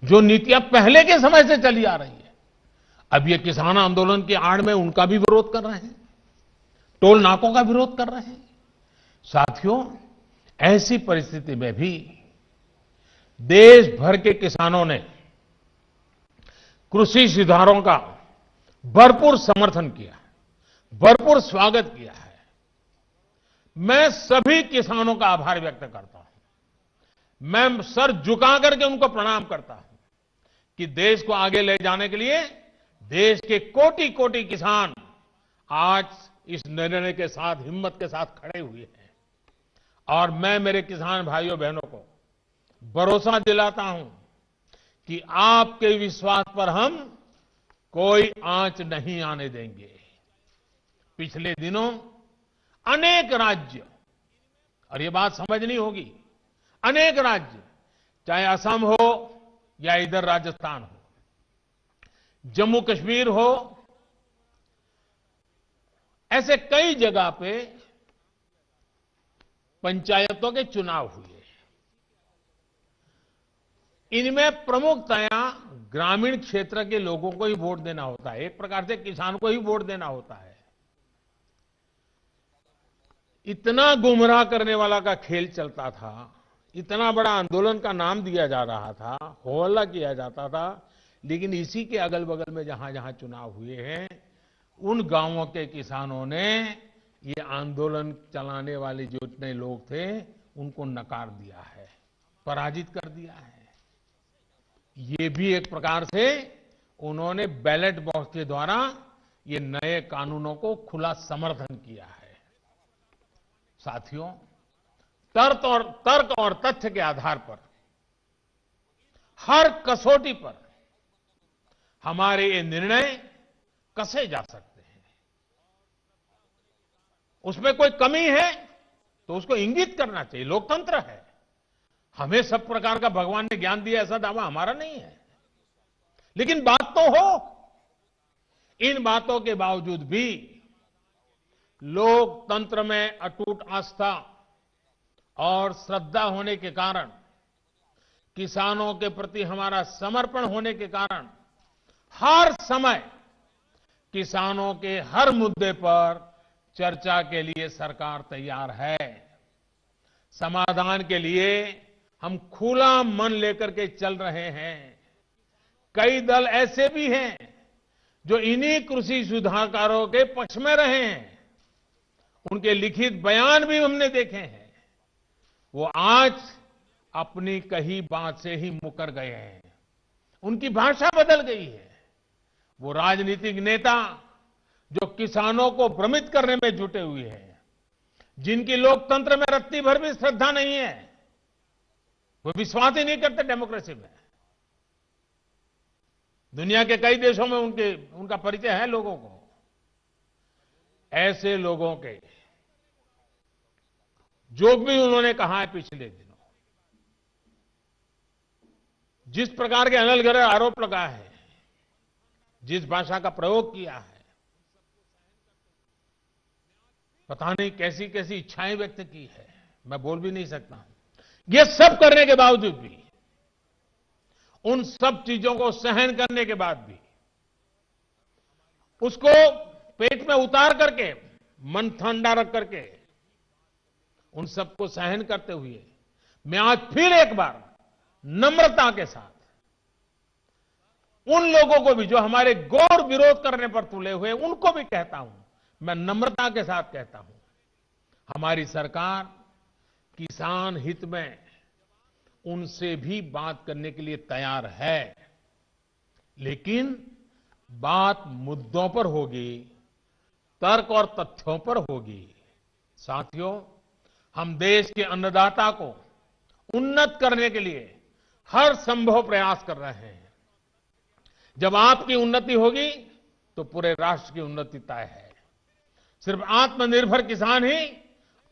जो नीतियां पहले के समय से चली आ रही है, अब ये किसान आंदोलन की आड़ में उनका भी विरोध कर रहे हैं, टोल नाकों का विरोध कर रहे हैं। साथियों, ऐसी परिस्थिति में भी देश भर के किसानों ने कृषि सुधारों का भरपूर समर्थन किया है, भरपूर स्वागत किया है। मैं सभी किसानों का आभार व्यक्त करता हूं। मैं सर झुका करके उनको प्रणाम करता हूं कि देश को आगे ले जाने के लिए देश के कोटि कोटि किसान आज इस निर्णय के साथ, हिम्मत के साथ खड़े हुए हैं। और मैं मेरे किसान भाइयों बहनों को भरोसा दिलाता हूं कि आपके विश्वास पर हम कोई आंच नहीं आने देंगे। पिछले दिनों अनेक राज्य, और ये बात समझनी होगी, अनेक राज्य, चाहे असम हो या इधर राजस्थान हो, जम्मू कश्मीर हो, ऐसे कई जगह पे पंचायतों के चुनाव हुए। इनमें प्रमुखतया ग्रामीण क्षेत्र के लोगों को ही वोट देना होता है, एक प्रकार से किसान को ही वोट देना होता है। इतना गुमराह करने वाला का खेल चलता था, इतना बड़ा आंदोलन का नाम दिया जा रहा था, हो हल्ला किया जाता था, लेकिन इसी के अगल बगल में जहां जहां चुनाव हुए हैं, उन गांवों के किसानों ने ये आंदोलन चलाने वाले जो इतने लोग थे उनको नकार दिया है, पराजित कर दिया है। ये भी एक प्रकार से उन्होंने बैलेट बॉक्स के द्वारा ये नए कानूनों को खुला समर्थन किया है। साथियों, तर्क और तथ्य के आधार पर, हर कसौटी पर हमारे ये निर्णय कसे जा सकते हैं। उसमें कोई कमी है तो उसको इंगित करना चाहिए, लोकतंत्र है। हमें सब प्रकार का भगवान ने ज्ञान दिया ऐसा दावा हमारा नहीं है, लेकिन बात तो हो। इन बातों के बावजूद भी लोकतंत्र में अटूट आस्था और श्रद्धा होने के कारण, किसानों के प्रति हमारा समर्पण होने के कारण हर समय किसानों के हर मुद्दे पर चर्चा के लिए सरकार तैयार है। समाधान के लिए हम खुला मन लेकर के चल रहे हैं। कई दल ऐसे भी हैं जो इन्हीं कृषि सुधारकारों के पक्ष में रहे हैं। उनके लिखित बयान भी हमने देखे हैं। वो आज अपनी कही बात से ही मुकर गए हैं, उनकी भाषा बदल गई है। वो राजनीतिक नेता जो किसानों को भ्रमित करने में जुटे हुए हैं, जिनकी लोकतंत्र में रत्ती भर भी श्रद्धा नहीं है, वो विश्वास ही नहीं करते डेमोक्रेसी में। दुनिया के कई देशों में उनका परिचय है लोगों को। ऐसे लोगों के जो भी उन्होंने कहा है पिछले दिनों, जिस प्रकार के अनलगढ़ आरोप लगाए हैं, जिस भाषा का प्रयोग किया है, पता नहीं कैसी कैसी इच्छाएं व्यक्त की है, मैं बोल भी नहीं सकता हूं। ये सब करने के बावजूद भी, उन सब चीजों को सहन करने के बाद भी, उसको पेट में उतार करके, मन ठंडा रख करके, उन सबको सहन करते हुए मैं आज फिर एक बार नम्रता के साथ उन लोगों को भी जो हमारे घोर विरोध करने पर तुले हुए, उनको भी कहता हूं, मैं नम्रता के साथ कहता हूं, हमारी सरकार किसान हित में उनसे भी बात करने के लिए तैयार है, लेकिन बात मुद्दों पर होगी, तर्क और तथ्यों पर होगी। साथियों, हम देश के अन्नदाता को उन्नत करने के लिए हर संभव प्रयास कर रहे हैं। जब आपकी उन्नति होगी तो पूरे राष्ट्र की उन्नति तय है। सिर्फ आत्मनिर्भर किसान ही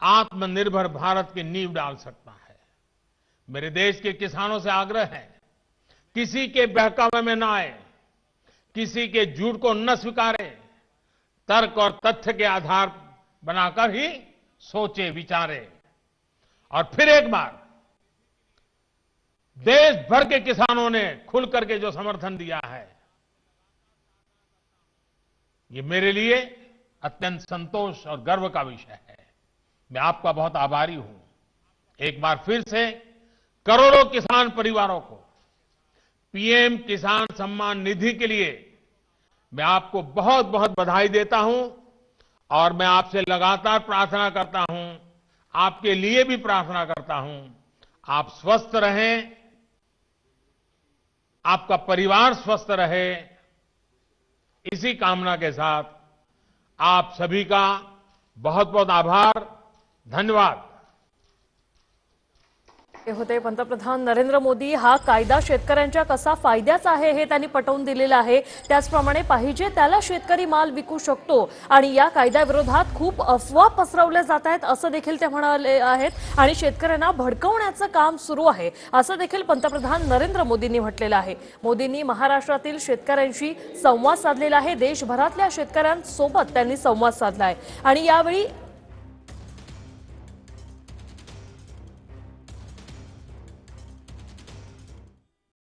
आत्मनिर्भर भारत की नींव डाल सकता है। मेरे देश के किसानों से आग्रह है, किसी के बहकावे में ना आए, किसी के झूठ को न स्वीकारे, तर्क और तथ्य के आधार बनाकर ही सोचे विचारे। और फिर एक बार देश भर के किसानों ने खुल करके जो समर्थन दिया है, ये मेरे लिए अत्यंत संतोष और गर्व का विषय है। मैं आपका बहुत आभारी हूं। एक बार फिर से करोड़ों किसान परिवारों को पीएम किसान सम्मान निधि के लिए मैं आपको बहुत बहुत बधाई देता हूं और मैं आपसे लगातार प्रार्थना करता हूं, आपके लिए भी प्रार्थना करता हूं, आप स्वस्थ रहें, आपका परिवार स्वस्थ रहे, इसी कामना के साथ आप सभी का बहुत बहुत आभार, धन्यवाद। हे होते पंतप्रधान नरेंद्र मोदी। हा कायदा शेतकऱ्यांच्या कसा फायद्याचा आहे हे त्यांनी पटवून दिलेलं आहे। त्याचप्रमाणे पाहिजे त्याला शेतकरी माल विकू शकतो आणि या कायद्याविरोधात खूप अफवा पसरवल्या जात आहेत असं देखील ते म्हणाले आहेत आणि शेतकऱ्यांना भडकवण्याचं काम सुरू आहे असं देखील पंतप्रधान नरेंद्र मोदींनी म्हटलेलं आहे। मोदींनी महाराष्ट्रातील शेतकऱ्यांशी संवाद साधलेला आहे, देशभरातल्या शेतकऱ्यांसोबत त्यांनी संवाद साधला आहे आणि यावेळी